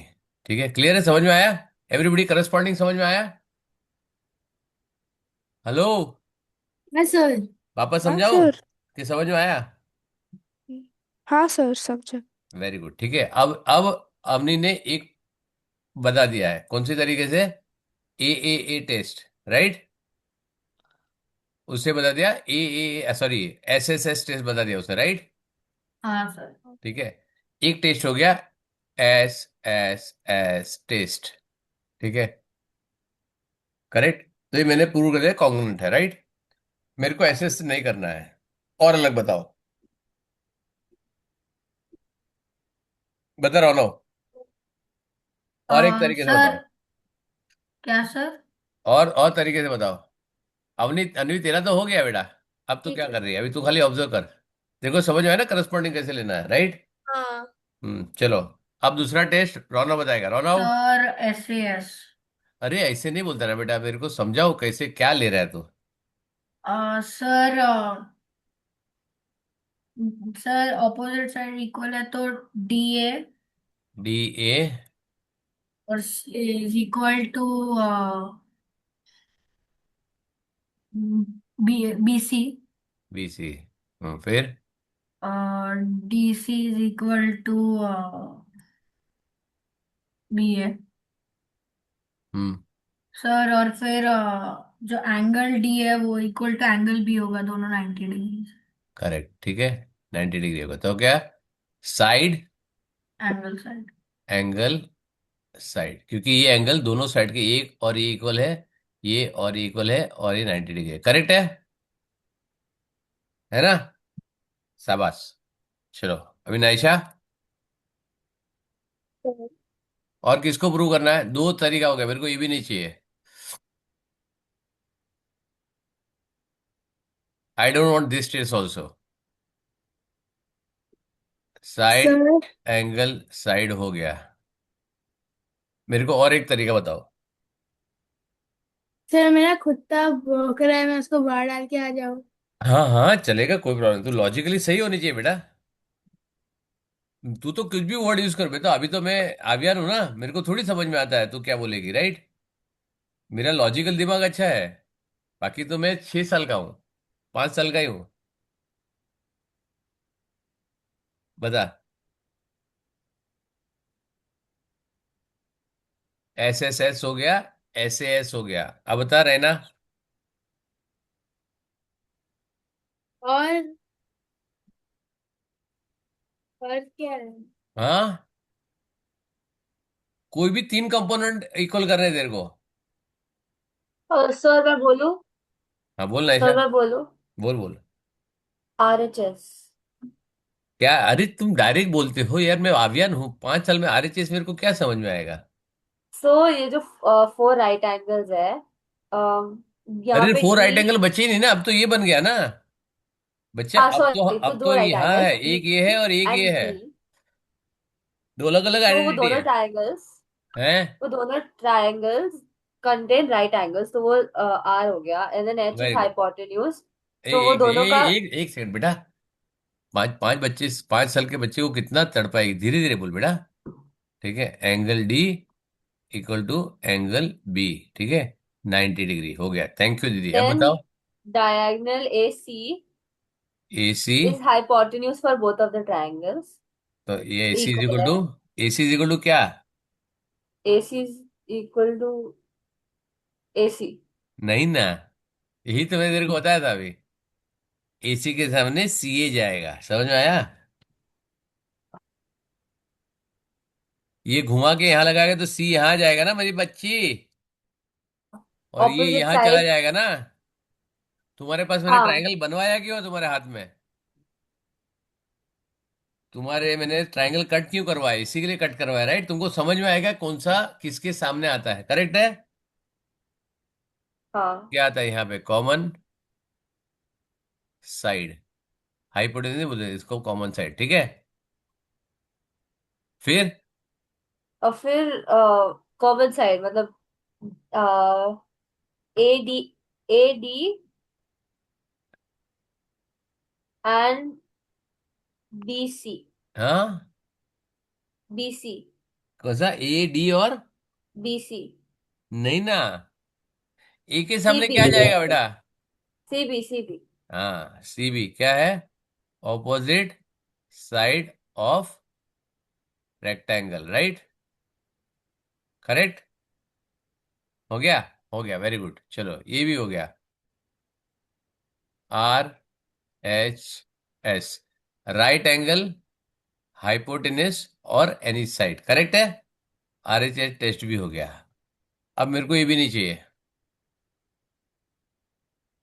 Speaker 1: ठीक है, क्लियर है, समझ में आया? एवरीबडी करस्पॉन्डिंग समझ में आया? हेलो,
Speaker 6: हाँ सर।
Speaker 1: वापस
Speaker 3: हाँ
Speaker 1: समझाऊं
Speaker 3: सर।
Speaker 1: कि समझ में आया?
Speaker 3: हाँ सर, समझे।
Speaker 1: वेरी गुड, ठीक है। अब अवनी ने एक बता दिया है, कौन सी तरीके से? ए टेस्ट, राइट? उससे बता दिया ए सॉरी एस टेस्ट बता दिया उसने, राइट?
Speaker 2: हाँ सर।
Speaker 1: ठीक है, एक टेस्ट हो गया एस टेस्ट, ठीक है, करेक्ट। तो ये मैंने प्रूव कर दिया कॉन्ग्रुएंट है, राइट? मेरे को एस नहीं करना है, और अलग बताओ, बता रहा हूं। और एक तरीके से
Speaker 2: सर
Speaker 1: बताओ,
Speaker 2: क्या सर?
Speaker 1: और तरीके से बताओ। अवनी अनवी तेरा तो हो गया बेटा, अब तू
Speaker 4: ठीक
Speaker 1: क्या
Speaker 4: है।
Speaker 1: कर रही है? अभी तू खाली ऑब्जर्व कर। देखो समझ में आया ना करस्पॉन्डिंग कैसे लेना है, राइट?
Speaker 4: हाँ
Speaker 1: चलो, अब दूसरा टेस्ट रौनक बताएगा। रौनक,
Speaker 2: सर SAS।
Speaker 1: अरे ऐसे नहीं बोलता ना बेटा, मेरे को समझाओ कैसे, क्या ले रहा है तू?
Speaker 2: Sir sir opposite side equal है तो DA
Speaker 1: डी ए
Speaker 2: और is equal to BC
Speaker 1: B C, फिर
Speaker 2: और DC is equal to BA।
Speaker 1: Hmm
Speaker 2: sir और फिर जो एंगल D है वो इक्वल टू एंगल B होगा, दोनों 90 डिग्री।
Speaker 1: करेक्ट, ठीक है, 90 डिग्री होगा तो क्या? Side,
Speaker 2: angle side.
Speaker 1: Angle, side, क्योंकि ये एंगल दोनों साइड के एक और ये इक्वल है, ये और ये इक्वल है और ये 90 डिग्री है, करेक्ट है ना? शाबाश। चलो, अभी नाइशा,
Speaker 4: सर।
Speaker 1: और किसको प्रूव करना है? दो तरीका हो गया, मेरे को ये भी नहीं चाहिए। I don't want this test also. Side,
Speaker 6: sir
Speaker 1: angle, side हो गया। मेरे को और एक तरीका बताओ।
Speaker 6: सर मेरा कुत्ता भौंक रहा है, मैं उसको बाहर डाल के आ जाऊँ?
Speaker 1: हाँ हाँ चलेगा, कोई प्रॉब्लम, तू लॉजिकली सही होनी चाहिए बेटा। तू तो कुछ भी वर्ड यूज कर बेटा, अभी तो मैं आवियान हूं ना, मेरे को थोड़ी समझ में आता है तू क्या बोलेगी, राइट? मेरा लॉजिकल दिमाग अच्छा है, बाकी तो मैं 6 साल का हूँ, 5 साल का ही हूँ। बता, एस हो गया, एस हो गया, अब बता रहे ना?
Speaker 6: और और क्या है?
Speaker 1: हाँ, कोई भी तीन कंपोनेंट इक्वल कर रहे हैं तेरे को।
Speaker 4: सर मैं बोलूं?
Speaker 1: हाँ बोल ना ऐसा,
Speaker 4: सर मैं बोलूं?
Speaker 1: बोल बोल।
Speaker 4: RHS।
Speaker 1: क्या? अरे तुम डायरेक्ट बोलते हो यार, मैं आवियान हूँ, 5 साल में RHS मेरे को क्या समझ में आएगा?
Speaker 4: सो ये जो 4 राइट एंगल्स है, यहाँ
Speaker 1: अरे
Speaker 4: पे
Speaker 1: फोर
Speaker 4: डी।
Speaker 1: राइट एंगल बचे ही नहीं ना, अब तो ये बन गया ना बच्चा,
Speaker 4: हाँ
Speaker 1: अब तो
Speaker 4: सॉरी, तो
Speaker 1: अब
Speaker 4: दो
Speaker 1: तो
Speaker 4: राइट
Speaker 1: यहाँ
Speaker 4: एंगल्स
Speaker 1: है,
Speaker 4: डी
Speaker 1: एक ये है और एक
Speaker 4: एंड
Speaker 1: ये है,
Speaker 4: बी।
Speaker 1: दो अलग अलग
Speaker 4: तो वो
Speaker 1: आइडेंटिटी
Speaker 4: दोनों
Speaker 1: है।
Speaker 4: ट्रायंगल्स
Speaker 1: हैं?
Speaker 4: वो दोनों ट्रायंगल्स कंटेन राइट एंगल्स, तो वो R हो गया, and then H is
Speaker 1: very good.
Speaker 4: Hypotenuse. तो वो
Speaker 1: एक
Speaker 4: दोनों का।
Speaker 1: एक सेकंड बेटा, पांच पांच बच्चे, 5 साल के बच्चे को कितना तड़पाएगी, धीरे धीरे बोल बेटा, ठीक है? Angle D equal to angle B, ठीक है, 90 डिग्री हो गया, थैंक यू दीदी। अब
Speaker 4: देन
Speaker 1: बताओ,
Speaker 4: diagonal AC
Speaker 1: A C,
Speaker 4: is hypotenuse for both of the triangles,
Speaker 1: तो ये A C is
Speaker 4: equal
Speaker 1: equal to,
Speaker 4: है।
Speaker 1: A C is equal to क्या?
Speaker 4: AC is equal to AC।
Speaker 1: नहीं ना, यही तो मैंने तेरे को बताया था अभी, ए सी के सामने सी ए जाएगा, समझ में आया? ये घुमा के यहाँ लगाएगा तो सी यहाँ जाएगा ना मेरी बच्ची, और ये
Speaker 4: ऑपोजिट
Speaker 1: यहाँ चला
Speaker 4: साइड।
Speaker 1: जाएगा ना। तुम्हारे पास मैंने
Speaker 4: हाँ
Speaker 1: ट्रायंगल बनवाया क्यों तुम्हारे हाथ में? तुम्हारे मैंने ट्रायंगल कट क्यों करवाया? इसी के लिए कट करवाया, राइट? तुमको समझ में आएगा कौन सा किसके सामने आता है, करेक्ट है?
Speaker 4: हाँ।
Speaker 1: क्या आता है यहाँ पे? कॉमन साइड, हाइपोटेन्यूज बोलते हैं इसको, कॉमन साइड, ठीक है। फिर
Speaker 6: और फिर कॉमन साइड मतलब AD, AD एंड BC,
Speaker 1: हाँ,
Speaker 6: BC,
Speaker 1: कौन सा ए डी और?
Speaker 6: BC,
Speaker 1: नहीं ना, ए के सामने
Speaker 6: CB,
Speaker 1: क्या जाएगा बेटा?
Speaker 6: CB, CB।
Speaker 1: हाँ, सी बी क्या है? Opposite side of rectangle, right? Correct. हो गया? हो गया, वेरी गुड, चलो ये भी हो गया। R H S, right angle, hypotenuse और एनी साइड, करेक्ट है। आर एच एस टेस्ट भी हो गया। अब मेरे को ये भी नहीं चाहिए।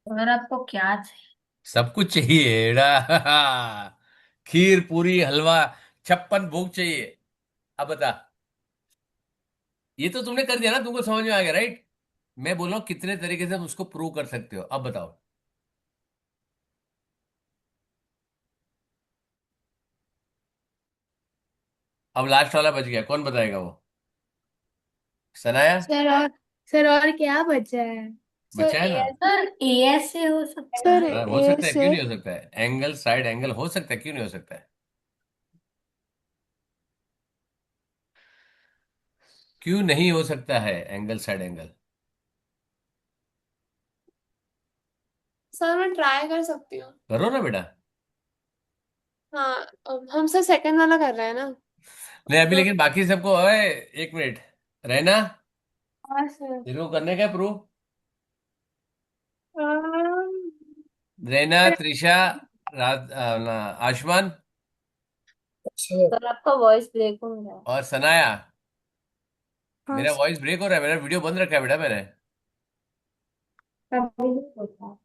Speaker 2: अगर आपको क्या चाहिए?
Speaker 1: सब कुछ चाहिए बेटा। खीर पूरी हलवा 56 भोग चाहिए। अब बता, ये तो तुमने कर दिया ना, तुमको समझ में आ गया, राइट? मैं बोल रहा हूँ कितने तरीके से हम उसको प्रूव कर सकते हो, अब बताओ। अब लास्ट वाला बच गया, कौन बताएगा वो? सनाया?
Speaker 3: सर और क्या बचा है?
Speaker 6: सर
Speaker 1: बचा है ना?
Speaker 6: AS,
Speaker 2: सर ए एस से हो सकता
Speaker 3: सर
Speaker 2: है।
Speaker 1: हाँ, हो
Speaker 3: ए
Speaker 1: सकता है,
Speaker 3: से।
Speaker 1: क्यों नहीं हो सकता है? एंगल साइड एंगल हो सकता है, क्यों नहीं हो सकता है? क्यों नहीं हो सकता है एंगल साइड एंगल?
Speaker 4: सर मैं ट्राई कर सकती हूँ।
Speaker 1: करो ना बेटा।
Speaker 4: हाँ, हम सर सेकंड वाला कर रहे हैं ना।
Speaker 1: नहीं अभी,
Speaker 4: तो
Speaker 1: लेकिन बाकी सबको, अरे एक मिनट रहना,
Speaker 6: हाँ सर।
Speaker 1: तेरे को करने का prove. Raina, Trisha, Ayushman
Speaker 5: sir
Speaker 6: sir आपका वॉइस ब्रेक हो रहा है।
Speaker 1: और सनाया।
Speaker 3: हाँ
Speaker 1: मेरा वॉइस ब्रेक हो रहा है? मेरा वीडियो बंद रखा है बेटा मैंने।
Speaker 6: अभी भी सोचा।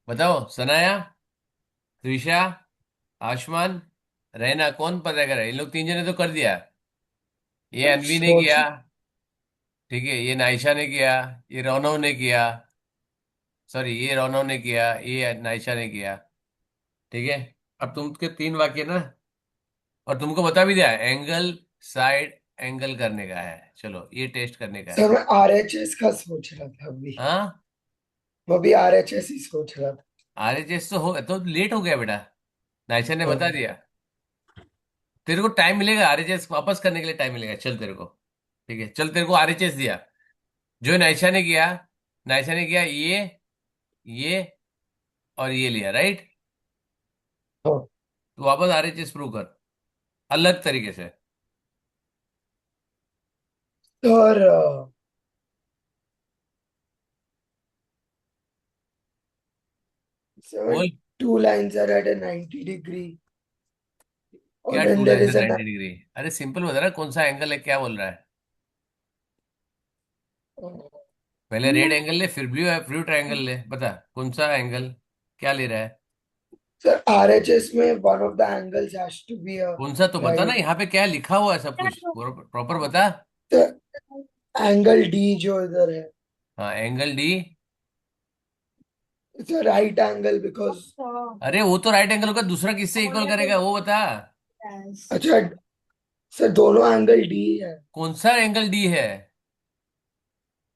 Speaker 1: बताओ, सनाया, त्रिशा, आयुष्मान, रैना, कौन पता करे? इन लोग तीन जने तो कर दिया। ये अनवी ने
Speaker 5: सोच
Speaker 1: किया, ठीक है, ये नायशा ने किया, ये रौनव ने किया, सॉरी ये रौनव ने किया, ये नायशा ने किया, ठीक है। अब तुमके तीन वाक्य ना, और तुमको बता भी दिया एंगल साइड एंगल करने का है, चलो ये टेस्ट करने का
Speaker 5: सर
Speaker 1: है।
Speaker 5: मैं RHS का सोच रहा था अभी।
Speaker 1: हाँ,
Speaker 5: मैं भी RHS ही सोच रहा था।
Speaker 1: आरएचएस तो लेट हो गया बेटा, नायशा ने बता
Speaker 5: हाँ,
Speaker 1: दिया। तेरे को टाइम मिलेगा आरएचएस वापस करने के लिए, टाइम मिलेगा, चल तेरे को, ठीक है, चल तेरे को आरएचएस दिया। जो नायशा ने किया, नायशा ने किया ये और ये लिया, राइट?
Speaker 5: हाँ।
Speaker 1: तो वापस आरएचएस प्रूव कर, अलग तरीके से।
Speaker 5: सर सर,
Speaker 1: बोल,
Speaker 5: two lines are at a 90 degree,
Speaker 1: क्या
Speaker 5: and then
Speaker 1: to
Speaker 5: there
Speaker 1: line से
Speaker 5: is a
Speaker 1: 90 डिग्री? अरे सिंपल बता रहा, कौन सा एंगल है, क्या बोल रहा है? पहले रेड एंगल ले, फिर ब्लू ट्रायंगल ले, बता कौन सा एंगल, क्या ले रहा है?
Speaker 5: सर RHS में one of the angles has to be a
Speaker 1: कौन सा तो बता ना,
Speaker 5: right।
Speaker 1: यहाँ पे क्या लिखा हुआ है, सब कुछ प्रॉपर बता।
Speaker 5: एंगल D जो इधर है,
Speaker 1: हाँ, angle D.
Speaker 5: It's a right angle because.
Speaker 1: अरे वो तो राइट एंगल का दूसरा किससे इक्वल करेगा, वो बता।
Speaker 5: अच्छा सर, दोनों एंगल D है।
Speaker 1: कौन सा एंगल डी है?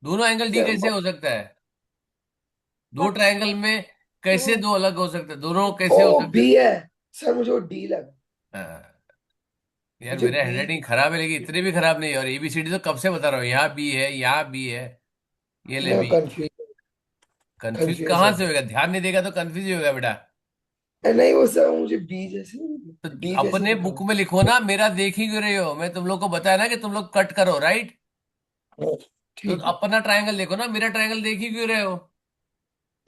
Speaker 1: दोनों एंगल डी
Speaker 5: सर
Speaker 1: कैसे हो सकता है? दो ट्रायंगल में कैसे दो अलग हो सकते हैं, दोनों
Speaker 5: ओ
Speaker 1: कैसे हो सकते
Speaker 5: B
Speaker 1: हैं?
Speaker 5: है। सर मुझे वो D लगा।
Speaker 1: हाँ, यार
Speaker 5: मुझे
Speaker 1: मेरा
Speaker 5: B।
Speaker 1: हैंडराइटिंग खराब है, लेकिन इतने भी खराब नहीं है, और एबीसीडी तो कब से बता रहा हूँ, यहाँ बी है, यहाँ बी है, ये ले
Speaker 5: मैं
Speaker 1: बी।
Speaker 5: कंफ्यूज
Speaker 1: कंफ्यूज
Speaker 5: कंफ्यूज
Speaker 1: कहाँ
Speaker 5: है।
Speaker 1: से होगा? ध्यान नहीं देगा तो कंफ्यूज ही होगा बेटा।
Speaker 5: नहीं वो सर, मुझे B जैसे
Speaker 1: तो
Speaker 5: D कैसे
Speaker 1: अपने
Speaker 5: दिखा
Speaker 1: बुक में लिखो ना, मेरा देख ही क्यों रहे हो? मैं तुम लोग को बताया ना कि तुम लोग कट करो, राइट?
Speaker 5: हाँ,
Speaker 1: तो
Speaker 5: ठीक है।
Speaker 1: अपना ट्रायंगल देखो ना, मेरा ट्रायंगल देख ही क्यों रहे हो?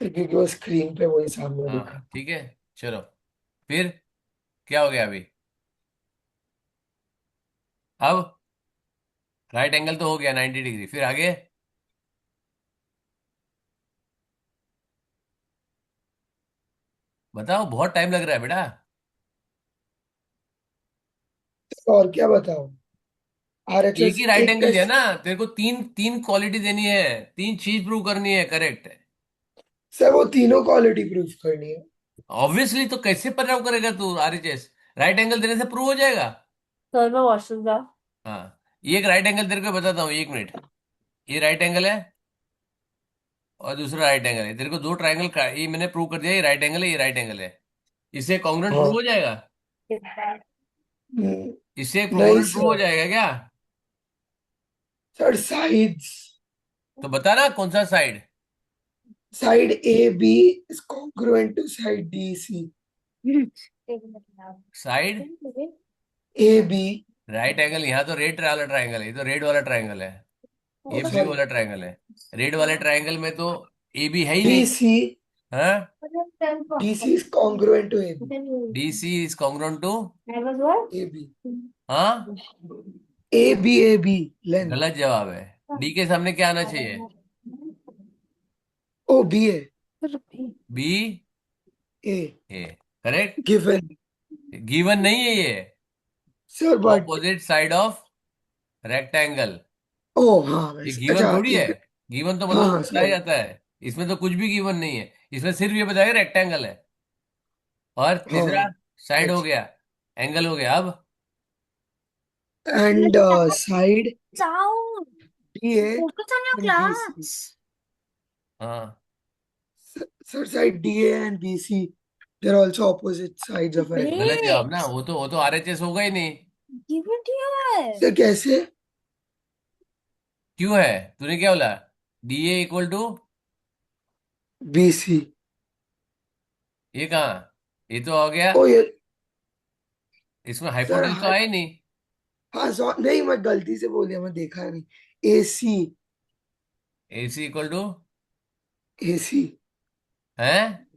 Speaker 5: क्योंकि वो स्क्रीन पे वही सामने दिखा।
Speaker 1: हाँ ठीक है, चलो फिर क्या हो गया अभी? अब राइट एंगल तो हो गया 90 डिग्री, फिर आगे बताओ, बहुत टाइम लग रहा है बेटा।
Speaker 5: और क्या बताओ?
Speaker 1: एक
Speaker 5: RHS
Speaker 1: ही राइट
Speaker 5: एक
Speaker 1: एंगल लिया
Speaker 5: टेस्ट।
Speaker 1: ना, तेरे को तीन तीन क्वालिटी देनी है, तीन चीज प्रूव करनी है, करेक्ट है।
Speaker 5: सर वो तीनों क्वालिटी प्रूफ करनी है।
Speaker 1: ऑब्वियसली, तो कैसे प्रूव करेगा तू आरएचएस? राइट एंगल देने से प्रूव हो जाएगा।
Speaker 6: सर मैं वॉशरूम जा।
Speaker 1: हाँ, ये एक राइट एंगल तेरे को बताता हूँ, एक मिनट। ये राइट एंगल है और दूसरा राइट एंगल है, तेरे को दो ट्राइंगल का ये मैंने प्रूव कर दिया, ये राइट एंगल है, ये राइट एंगल है। इससे कॉन्ग्रुएंट प्रूव
Speaker 5: हाँ।
Speaker 1: हो जाएगा?
Speaker 5: हम्म,
Speaker 1: इससे
Speaker 5: नहीं
Speaker 1: कॉन्ग्रुएंट प्रूव हो
Speaker 5: सर।
Speaker 1: जाएगा क्या?
Speaker 5: सर साइड्स,
Speaker 1: तो बता ना कौन सा side.
Speaker 5: Side A B is congruent to side D C.
Speaker 1: Side
Speaker 5: A B.
Speaker 1: Right angle, यहाँ तो रेड वाला ट्राइंगल है, ये तो रेड वाला ट्राइंगल है,
Speaker 5: ओ
Speaker 1: ये ब्लू
Speaker 5: सॉरी,
Speaker 1: वाला ट्राइंगल है। रेड वाले ट्राइंगल में तो ए बी है ही
Speaker 5: डी
Speaker 1: नहीं।
Speaker 5: सी।
Speaker 1: हाँ,
Speaker 5: D C is congruent to A B.
Speaker 1: D C is congruent to.
Speaker 5: A B,
Speaker 1: हाँ,
Speaker 5: ए बी लेंथ।
Speaker 1: गलत जवाब है। डी के सामने क्या आना चाहिए?
Speaker 5: ओ बी है।
Speaker 3: सर भी।
Speaker 1: B
Speaker 5: A
Speaker 1: A. Correct.
Speaker 5: Given.
Speaker 1: Given नहीं है ये,
Speaker 5: sir but,
Speaker 1: opposite side of rectangle.
Speaker 5: ओ हाँ
Speaker 1: ये
Speaker 5: वैसे,
Speaker 1: गिवन
Speaker 5: अच्छा
Speaker 1: थोड़ी है।
Speaker 5: एक,
Speaker 1: गिवन तो
Speaker 5: हाँ
Speaker 1: मतलब
Speaker 5: हाँ
Speaker 1: बताया
Speaker 5: सॉरी।
Speaker 1: जाता है, इसमें तो कुछ भी गिवन नहीं है। इसमें सिर्फ ये बताया रेक्टेंगल है। और तीसरा
Speaker 5: हाँ
Speaker 1: साइड हो
Speaker 5: अच्छा।
Speaker 1: गया, एंगल हो गया। अब
Speaker 5: एंड साइड
Speaker 6: जाओ
Speaker 5: D A
Speaker 6: focus on your
Speaker 5: and B C.
Speaker 6: class.
Speaker 1: हाँ,
Speaker 5: Sir, side DA and BC, they're also opposite sides of an
Speaker 1: गलत
Speaker 5: angle.
Speaker 1: जवाब ना,
Speaker 6: Wait,
Speaker 1: वो तो आरएचएस होगा ही नहीं।
Speaker 6: give it here.
Speaker 5: Sir, कैसे?
Speaker 1: क्यों है? तूने क्या बोला? D A equal to,
Speaker 5: BC।
Speaker 1: ये कहाँ, ये तो हो गया,
Speaker 5: ओ ये,
Speaker 1: इसमें
Speaker 5: सर
Speaker 1: हाइपोटेन्यूज तो
Speaker 5: हाँ,
Speaker 1: आया ही नहीं।
Speaker 5: हाँ नहीं मैं गलती से बोल दिया, मैं देखा नहीं। AC।
Speaker 1: A C equal to
Speaker 5: AC।
Speaker 1: है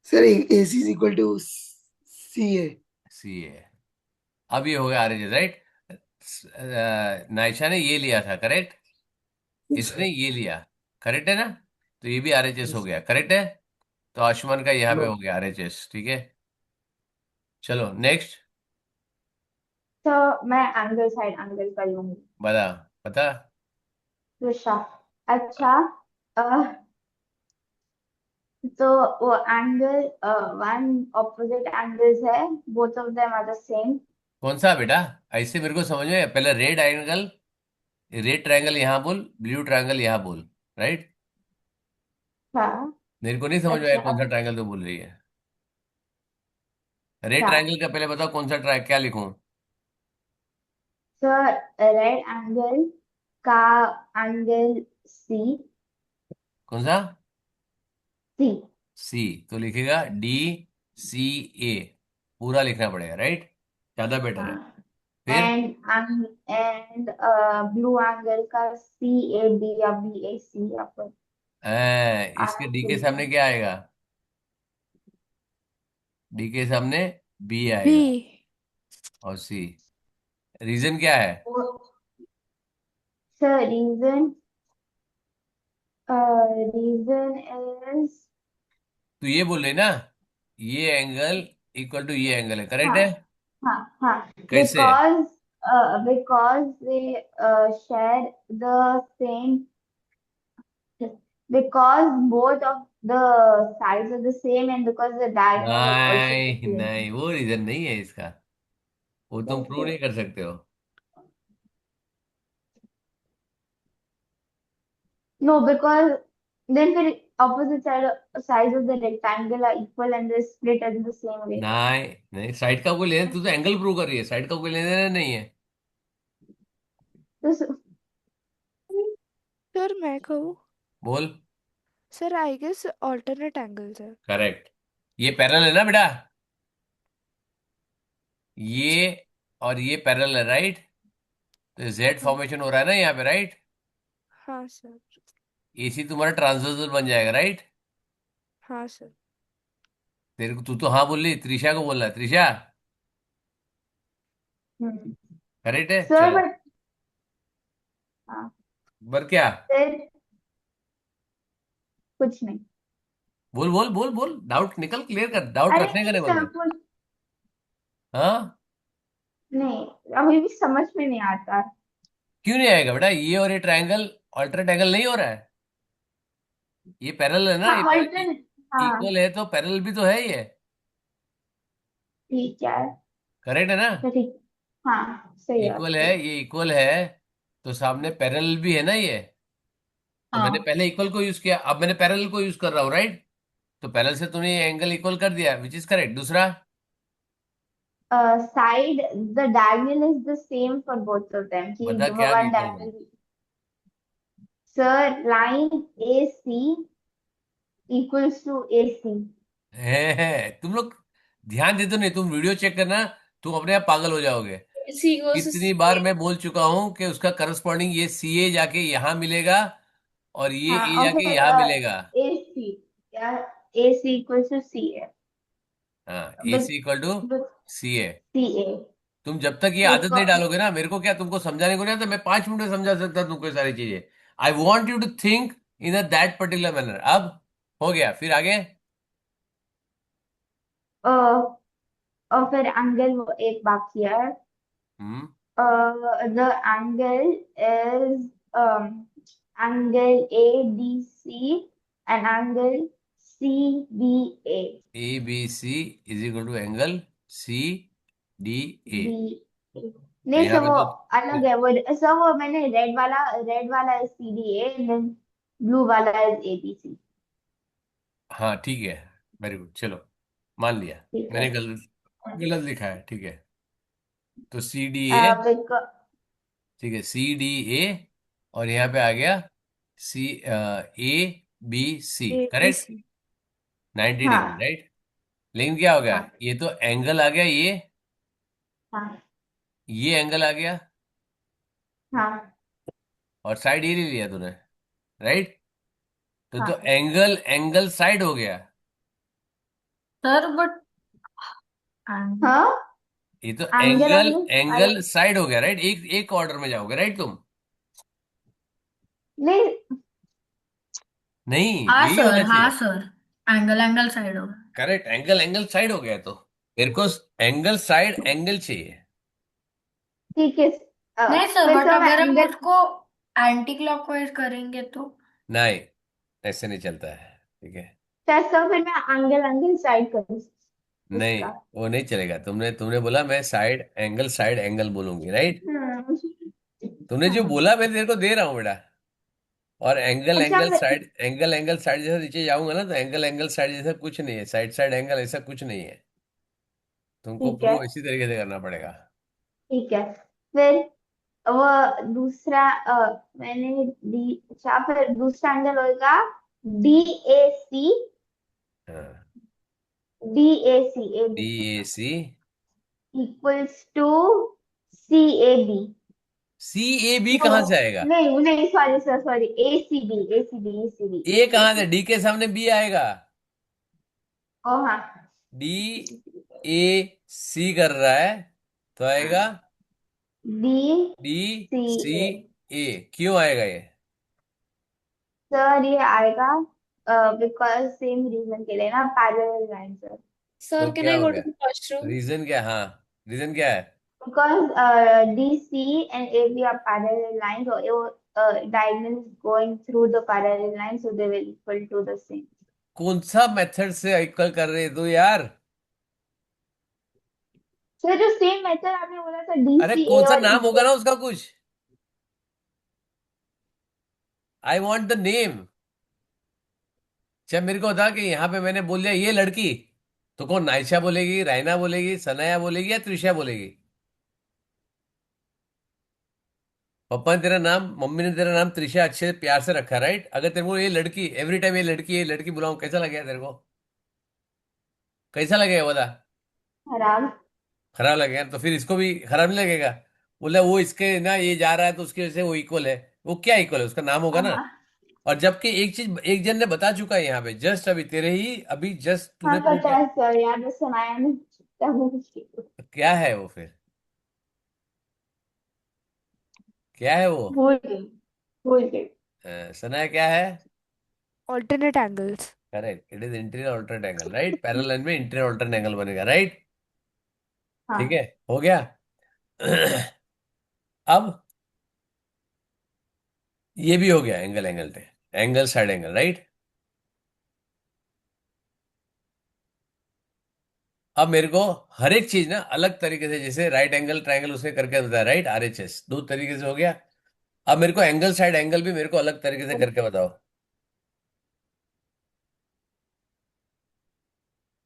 Speaker 5: sir AC is equal to CA।
Speaker 1: C A. अब ये हो गया आरएचएस, राइट। नायशा ने ये लिया था, करेक्ट। इसने ये लिया, करेक्ट है ना? तो ये भी आरएचएस हो गया, करेक्ट है। तो आयुष्मान का यहाँ पे
Speaker 5: नो
Speaker 1: हो गया आरएचएस, ठीक है। चलो नेक्स्ट।
Speaker 6: तो मैं एंगल साइड एंगल कर लूंगी।
Speaker 1: बता, बता।
Speaker 6: त्रिशा। अच्छा, अह, तो वो एंगल वन ऑपोजिट एंगल्स है, both of them are the same.
Speaker 1: कौन सा बेटा? ऐसे मेरे को समझ में, पहले रेड एंगल, रेड ट्रायंगल यहाँ बोल, ब्लू ट्रायंगल यहाँ बोल, राइट।
Speaker 6: हाँ।
Speaker 1: मेरे को नहीं समझ में आया
Speaker 6: अच्छा
Speaker 1: कौन सा ट्रायंगल तो बोल रही है। रेड
Speaker 6: अच्छा,
Speaker 1: ट्रायंगल का पहले बताओ कौन सा ट्राय, क्या लिखूं?
Speaker 6: सर रेड एंगल का एंगल सी।
Speaker 1: कौन सा?
Speaker 6: सी।
Speaker 1: सी। तो लिखेगा डी सी ए, पूरा लिखना पड़ेगा, राइट। ज्यादा बेटर है।
Speaker 6: हाँ।
Speaker 1: फिर
Speaker 6: एंड ब्लू एंगल का सी ए बी या बी ए सी या पर
Speaker 1: इसके डी के सामने क्या आएगा? डी के सामने बी
Speaker 3: बी।
Speaker 1: आएगा और सी। रीजन क्या है?
Speaker 6: सर रीजन इज,
Speaker 1: तो ये बोल रहे ना, ये एंगल इक्वल टू ये एंगल है, करेक्ट
Speaker 6: हाँ
Speaker 1: है।
Speaker 6: हाँ हाँ,
Speaker 1: कैसे?
Speaker 6: Because they share the same, because both of the sides are the same and because the diagonal is also the
Speaker 1: नहीं
Speaker 6: same.
Speaker 1: नहीं, वो रीजन नहीं है इसका, वो तुम
Speaker 6: That's
Speaker 1: प्रूव नहीं
Speaker 6: it.
Speaker 1: कर सकते हो।
Speaker 6: No, because then the sides of the rectangle are equal and they're split in the same way.
Speaker 1: नहीं नहीं, साइड का कोई लेना, तू तो एंगल प्रूव कर रही है, साइड का कोई लेना देना नहीं है।
Speaker 6: So,
Speaker 3: सर मैं कहूँ?
Speaker 1: बोल।
Speaker 3: Sir I guess alternate angles है।
Speaker 1: करेक्ट। ये पैरेलल है ना बेटा, ये और ये पैरेलल है, राइट। तो जेड
Speaker 3: हाँ।
Speaker 1: फॉर्मेशन हो रहा है ना यहाँ पे, राइट।
Speaker 3: हाँ सर।
Speaker 1: एसी तुम्हारा ट्रांसवर्सल बन जाएगा, राइट।
Speaker 3: हाँ सर।
Speaker 1: तेरे को, तू तो हाँ बोल रही, त्रिशा को बोल रहा है, त्रिशा।
Speaker 6: hmm.
Speaker 1: करेक्ट है,
Speaker 6: Sir,
Speaker 1: चलो।
Speaker 6: but
Speaker 1: बर क्या?
Speaker 6: then कुछ नहीं।
Speaker 1: बोल बोल बोल बोल, डाउट निकल, क्लियर कर, डाउट
Speaker 6: अरे
Speaker 1: रखने का
Speaker 6: नहीं
Speaker 1: नहीं
Speaker 6: सर,
Speaker 1: बोलना।
Speaker 6: कुछ
Speaker 1: हाँ,
Speaker 6: नहीं, अभी भी समझ में नहीं आता।
Speaker 1: क्यों नहीं आएगा बेटा? ये और ये ट्रायंगल ऑल्टरनेट एंगल नहीं हो रहा है, ये पैरेलल है ना,
Speaker 6: हाँ
Speaker 1: ये
Speaker 6: ऑल्टरनेट, हाँ
Speaker 1: इक्वल है तो पैरेलल भी तो है ये।
Speaker 6: ठीक है।
Speaker 1: करेक्ट है ना?
Speaker 6: तो ठीक। हाँ सही है
Speaker 1: इक्वल है,
Speaker 6: आपके।
Speaker 1: ये इक्वल है, तो सामने पैरेलल भी है ना ये। तो मैंने
Speaker 2: हाँ
Speaker 1: पहले इक्वल को यूज किया, अब मैंने पैरेलल को यूज कर रहा हूँ, राइट? तो पैरेलल से तूने ये एंगल इक्वल कर दिया, विच इज करेक्ट। दूसरा,
Speaker 6: Side, the diagonal is the same for both of them कि
Speaker 1: बता क्या
Speaker 6: one
Speaker 1: इक्वल है।
Speaker 6: diagonal। Sir, line AC equals to AC।
Speaker 1: है तुम लोग ध्यान देते नहीं, तुम वीडियो चेक करना, तुम अपने आप पागल हो जाओगे।
Speaker 4: C goes to
Speaker 1: कितनी बार
Speaker 4: CA।
Speaker 1: मैं बोल चुका हूं कि उसका करस्पॉन्डिंग ये सी ए जाके यहां मिलेगा, और ये
Speaker 6: हाँ
Speaker 1: ए
Speaker 6: और
Speaker 1: जाके
Speaker 6: फिर
Speaker 1: यहां मिलेगा।
Speaker 6: AC, या AC equals to CA
Speaker 1: हाँ, A
Speaker 6: with
Speaker 1: C equal to
Speaker 6: with
Speaker 1: C A.
Speaker 6: CA
Speaker 1: तुम जब तक ये आदत नहीं
Speaker 6: because
Speaker 1: डालोगे ना, मेरे को क्या तुमको समझाने को नहीं आता, मैं 5 मिनट में समझा सकता तुमको ये सारी चीजें। I want you to think in a that particular manner. अब हो गया, फिर आगे।
Speaker 6: और फिर एंगल वो एक बाकी है।
Speaker 1: Hmm.
Speaker 6: The angle is angle ABC and angle CBA।
Speaker 1: A B C is equal to angle C D A.
Speaker 6: B
Speaker 1: तो
Speaker 6: नहीं
Speaker 1: यहाँ
Speaker 6: सर,
Speaker 1: पे
Speaker 6: वो
Speaker 1: तो
Speaker 6: अलग है। वो सर वो मैंने रेड वाला है CDA, देन ब्लू वाला है ABC।
Speaker 1: हाँ ठीक है, वेरी गुड, चलो मान लिया।
Speaker 6: ठीक है।
Speaker 1: मैंने गलत गलत लिखा है, ठीक है। तो सी डी ए,
Speaker 6: बिकॉज
Speaker 1: ठीक है, सी डी ए, और यहाँ पे आ गया C A B C,
Speaker 3: A B
Speaker 1: correct.
Speaker 3: C.
Speaker 1: 90 degree,
Speaker 6: हाँ
Speaker 1: राइट। लेकिन क्या हो गया,
Speaker 6: हाँ
Speaker 1: ये तो एंगल आ गया
Speaker 6: हाँ
Speaker 1: ये एंगल आ गया,
Speaker 6: हाँ
Speaker 1: और साइड ये ले लिया तूने, राइट। तो
Speaker 6: हाँ
Speaker 1: एंगल एंगल साइड हो गया।
Speaker 2: सर बट
Speaker 6: हाँ।
Speaker 1: ये तो
Speaker 6: एंगल
Speaker 1: एंगल
Speaker 6: एंगल
Speaker 1: एंगल
Speaker 6: अलग
Speaker 1: साइड हो गया, राइट। एक एक ऑर्डर में जाओगे, राइट तुम।
Speaker 6: नहीं।
Speaker 1: नहीं,
Speaker 2: हाँ
Speaker 1: यही
Speaker 2: सर,
Speaker 1: होना
Speaker 2: हाँ
Speaker 1: चाहिए।
Speaker 2: सर, एंगल एंगल साइड होगा।
Speaker 1: करेक्ट, एंगल एंगल साइड हो गया, तो मेरे को एंगल साइड एंगल चाहिए।
Speaker 6: ठीक है।
Speaker 2: नहीं सर,
Speaker 6: फिर
Speaker 2: बट
Speaker 6: सर मैं
Speaker 2: अगर हम
Speaker 6: एंगल
Speaker 2: उसको एंटी क्लॉकवाइज करेंगे तो।
Speaker 1: नहीं, ऐसे नहीं चलता है, ठीक है।
Speaker 6: सर फिर मैं एंगल एंगल साइड करूँ
Speaker 1: नहीं,
Speaker 6: उसका।
Speaker 1: वो नहीं चलेगा। तुमने तुमने बोला मैं साइड एंगल बोलूंगी, राइट।
Speaker 6: हम्म।
Speaker 1: तुमने जो
Speaker 6: हाँ।
Speaker 1: बोला मैं तेरे को दे रहा हूँ बेटा। और
Speaker 6: अच्छा
Speaker 1: एंगल एंगल साइड जैसा नीचे जाऊंगा ना, तो एंगल एंगल साइड जैसा कुछ नहीं है, साइड साइड एंगल ऐसा कुछ नहीं है। तुमको
Speaker 6: ठीक है
Speaker 1: प्रूव इसी तरीके से करना पड़ेगा।
Speaker 6: ठीक है। फिर वो दूसरा मैंने डी, अच्छा फिर दूसरा एंगल होगा DAC।
Speaker 1: हाँ,
Speaker 6: DAC
Speaker 1: D A C.
Speaker 6: Equals to CAB।
Speaker 1: C A B
Speaker 6: no
Speaker 1: कहाँ से आएगा?
Speaker 6: नहीं नहीं, sorry sir, sorry ACB।
Speaker 1: A कहाँ से, डी के सामने बी आएगा।
Speaker 6: ओ हाँ।
Speaker 1: डी ए सी कर रहा है, तो आएगा
Speaker 6: डी
Speaker 1: डी सी
Speaker 6: सी ए।
Speaker 1: ए। क्यों आएगा ये?
Speaker 6: सर ये आएगा बिकॉज सेम रीजन के लिए ना, पैरेलल लाइन सर।
Speaker 1: तो
Speaker 4: Sir, can
Speaker 1: क्या
Speaker 4: I
Speaker 1: हो
Speaker 4: go
Speaker 1: गया?
Speaker 4: to the washroom?
Speaker 1: रीजन क्या? हाँ, रीजन क्या है?
Speaker 6: Because DC and AB are parallel lines, so diagonal is going through the parallel line, so they will equal to the same.
Speaker 1: कौन सा method से इक्वल कर रहे तू यार?
Speaker 6: So जो सेम मेथड आपने बोला था
Speaker 1: अरे
Speaker 6: DCA
Speaker 1: कौन सा
Speaker 6: और
Speaker 1: नाम होगा
Speaker 6: इक्वल।
Speaker 1: ना उसका कुछ। I want the name. जब मेरे को बता कि यहाँ पे मैंने बोल दिया ये लड़की, तो कौन, नायशा बोलेगी, रायना बोलेगी, सनाया बोलेगी, या त्रिशा बोलेगी? पापा ने तेरा नाम, मम्मी ने तेरा नाम त्रिशा अच्छे प्यार से रखा, राइट। अगर तेरे को ये लड़की एवरी टाइम ये लड़की बुलाऊं, कैसा लगेगा तेरे को? कैसा लगेगा बता?
Speaker 6: खराब।
Speaker 1: खराब लगेगा, तो फिर इसको भी खराब नहीं लगेगा। बोला वो इसके ना ये जा रहा है, तो उसकी वजह से वो इक्वल है। वो क्या इक्वल है, उसका नाम होगा ना।
Speaker 6: हाँ
Speaker 1: और जबकि एक चीज एक जन ने बता चुका है यहाँ पे, जस्ट अभी तेरे ही अभी जस्ट
Speaker 6: हाँ
Speaker 1: तूने प्रूव
Speaker 6: पता
Speaker 1: किया।
Speaker 6: है सर, याद है, सुनाया नहीं तब मुझे।
Speaker 1: क्या है वो फिर? क्या है वो?
Speaker 6: भूल गई भूल गई।
Speaker 1: सना क्या है?
Speaker 3: Alternate angles.
Speaker 1: Correct, it is interior alternate angle, right. Parallel line में इंटीरियर अल्टरनेट एंगल बनेगा, राइट। ठीक है,
Speaker 6: हाँ
Speaker 1: हो गया। अब ये भी हो गया, एंगल एंगल पे, एंगल साइड एंगल, राइट। अब मेरे को हर एक चीज ना अलग तरीके से, जैसे राइट एंगल ट्रायंगल उसने करके बताया, राइट, आरएचएस दो तरीके से हो गया। अब मेरे को एंगल साइड एंगल भी मेरे को अलग तरीके से करके बताओ।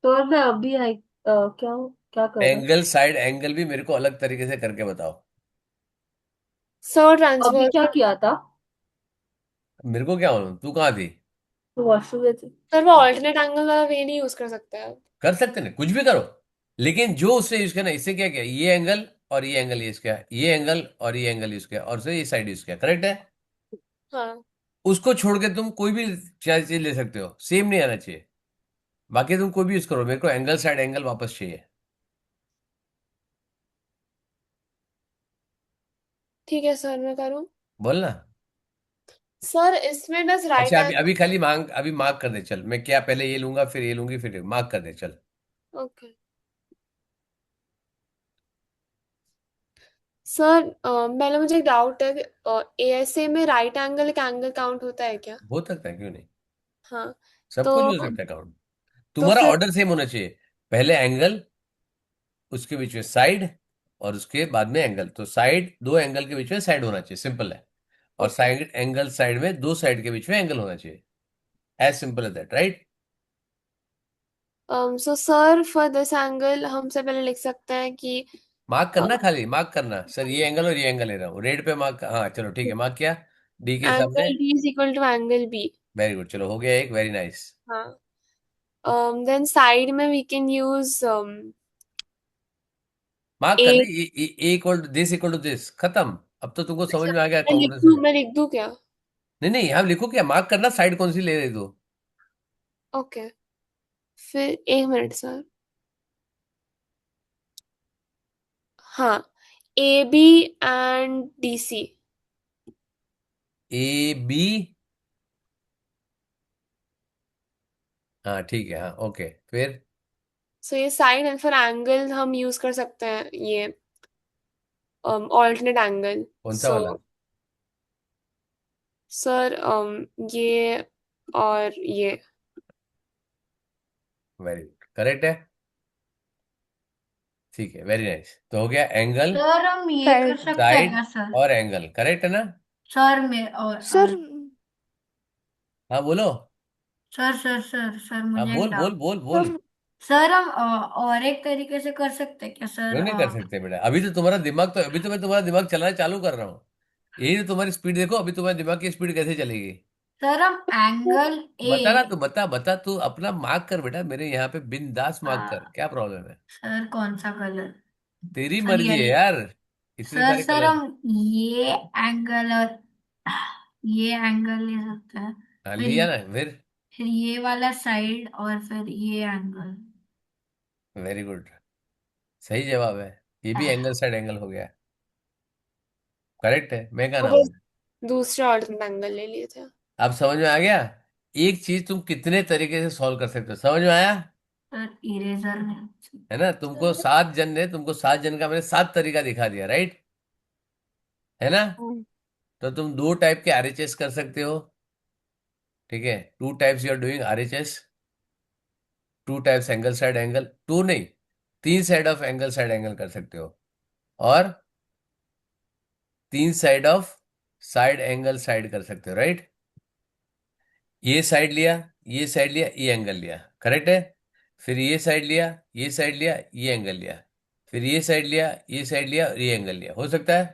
Speaker 7: तो मैं अभी क्या क्या कर रहा है?
Speaker 1: एंगल साइड एंगल भी मेरे को अलग तरीके से करके बताओ।
Speaker 4: सर
Speaker 7: अभी
Speaker 4: ट्रांसफर।
Speaker 7: क्या किया था?
Speaker 1: मेरे को क्या मालूम, तू कहाँ थी?
Speaker 7: वॉशरूम में थी।
Speaker 4: सर वो ऑल्टरनेट एंगल वाला वे नहीं यूज कर सकते हैं।
Speaker 1: कर सकते ना, कुछ भी करो, लेकिन जो उससे यूज किया ना, इससे क्या किया, ये एंगल और ये एंगल यूज किया, ये एंगल और ये एंगल यूज किया, और उससे ये साइड यूज किया, करेक्ट है।
Speaker 4: हाँ
Speaker 1: उसको छोड़ के तुम कोई भी चीज ले सकते हो, सेम नहीं आना चाहिए। बाकी तुम कोई भी यूज करो, मेरे को एंगल साइड एंगल वापस चाहिए।
Speaker 4: ठीक है सर, मैं करूँ।
Speaker 1: बोलना।
Speaker 4: सर इसमें डस राइट
Speaker 1: अच्छा, अभी
Speaker 4: एंगल।
Speaker 1: अभी खाली मांग, अभी मार्क कर दे चल, मैं क्या पहले ये लूंगा फिर ये लूंगी फिर मार्क कर दे चल।
Speaker 4: ओके सर, पहले मुझे एक डाउट है, एएसए में राइट एंगल एक एंगल काउंट होता है क्या?
Speaker 1: हो सकता है, क्यों नहीं,
Speaker 4: हाँ।
Speaker 1: सब कुछ
Speaker 4: तो
Speaker 1: हो सकता है काउंट।
Speaker 4: तो
Speaker 1: तुम्हारा
Speaker 4: फिर
Speaker 1: ऑर्डर सेम होना चाहिए, पहले एंगल, उसके बीच में साइड, और उसके बाद में एंगल। तो साइड, दो एंगल के बीच में साइड होना चाहिए, सिंपल है। और
Speaker 4: ओके।
Speaker 1: साइड एंगल साइड में दो साइड के बीच में एंगल होना चाहिए, as simple as that, right.
Speaker 4: So sir for this angle हम से पहले लिख सकते हैं कि
Speaker 1: मार्क करना, खाली मार्क करना, सर ये एंगल और ये एंगल ले रहा हूँ, रेड पे मार्क, हाँ चलो ठीक है, मार्क किया, डी के सामने।
Speaker 4: Angle D is equal to angle B.
Speaker 1: Very good, चलो हो गया एक, वेरी नाइस।
Speaker 4: हाँ। देन साइड में वी कैन यूज
Speaker 1: मार्क कर
Speaker 4: ए।
Speaker 1: ले, A equal to this, equal to this, खत्म। अब तो तुमको समझ में आ गया कांग्रेस है।
Speaker 4: मैं लिख दूं क्या?
Speaker 1: नहीं नहीं, यहाँ लिखो क्या, मार्क करना, साइड कौन सी ले रही तू।
Speaker 4: ओके, फिर एक मिनट सर। हाँ, A B and D C.
Speaker 1: A B, हाँ ठीक है, हाँ ओके, फिर
Speaker 4: सो ये साइड एंड फिर एंगल हम यूज कर सकते हैं, ये ऑल्टरनेट एंगल।
Speaker 1: कौन सा
Speaker 4: सो
Speaker 1: वाला।
Speaker 4: सर ये और ये।
Speaker 1: वेरी गुड, करेक्ट है, ठीक है, वेरी नाइस, तो हो गया एंगल,
Speaker 2: सर हम ये कर
Speaker 3: साइड।
Speaker 2: सकते हैं
Speaker 1: साइड
Speaker 2: क्या सर?
Speaker 1: और एंगल, करेक्ट है ना।
Speaker 2: सर में
Speaker 3: सर
Speaker 1: हाँ बोलो।
Speaker 2: सर
Speaker 1: हाँ
Speaker 2: मुझे एक
Speaker 1: बोल बोल
Speaker 2: डाउट।
Speaker 1: बोल बोल।
Speaker 3: सर
Speaker 2: सर हम और एक तरीके से कर सकते हैं क्या सर?
Speaker 1: क्यों नहीं कर सकते बेटा, अभी तो तुम्हारा दिमाग, तो अभी तो मैं तुम्हारा दिमाग चलाना चालू कर रहा हूँ। यही तो तुम्हारी स्पीड, देखो अभी तुम्हारे दिमाग की स्पीड कैसे चलेगी।
Speaker 2: सर हम एंगल ए।
Speaker 1: बता ना, तू बता बता, तू अपना मार्क कर बेटा, मेरे यहाँ पे बिंदास मार्क कर, क्या प्रॉब्लम है।
Speaker 2: सर कौन सा कलर?
Speaker 1: तेरी
Speaker 2: सर
Speaker 1: मर्जी है यार, इतने
Speaker 2: सर
Speaker 1: सारे
Speaker 2: सर
Speaker 1: कलर।
Speaker 2: हम ये एंगल और ये एंगल ले सकते हैं।
Speaker 1: हाँ
Speaker 2: फिर
Speaker 1: लिया ना, फिर
Speaker 2: फिर ये वाला साइड और फिर ये एंगल।
Speaker 1: वेरी गुड, सही जवाब है। ये भी एंगल साइड एंगल हो गया, करेक्ट है, मैं क्या
Speaker 4: वो
Speaker 1: ना हूँ।
Speaker 4: बस दूसरे ऑल्टरनेट एंगल ले लिए थे।
Speaker 1: अब समझ में आ गया, एक चीज तुम कितने तरीके से सॉल्व कर सकते हो, समझ में आया।
Speaker 2: सर इरेजर ने।
Speaker 1: है ना, तुमको सात जन ने, तुमको सात जन का मैंने सात तरीका दिखा दिया, राइट, है ना। तो तुम दो टाइप के आरएचएस कर सकते हो, ठीक है, two types you are doing RHS, two types angle side angle, two नहीं, तीन side of angle side angle कर सकते हो, और तीन side of side angle side कर सकते हो, राइट। ये साइड लिया, ये साइड लिया, ये एंगल लिया, करेक्ट है। फिर ये साइड लिया, ये साइड लिया, ये एंगल लिया, फिर ये साइड लिया, ये साइड लिया और ये एंगल लिया, हो सकता है,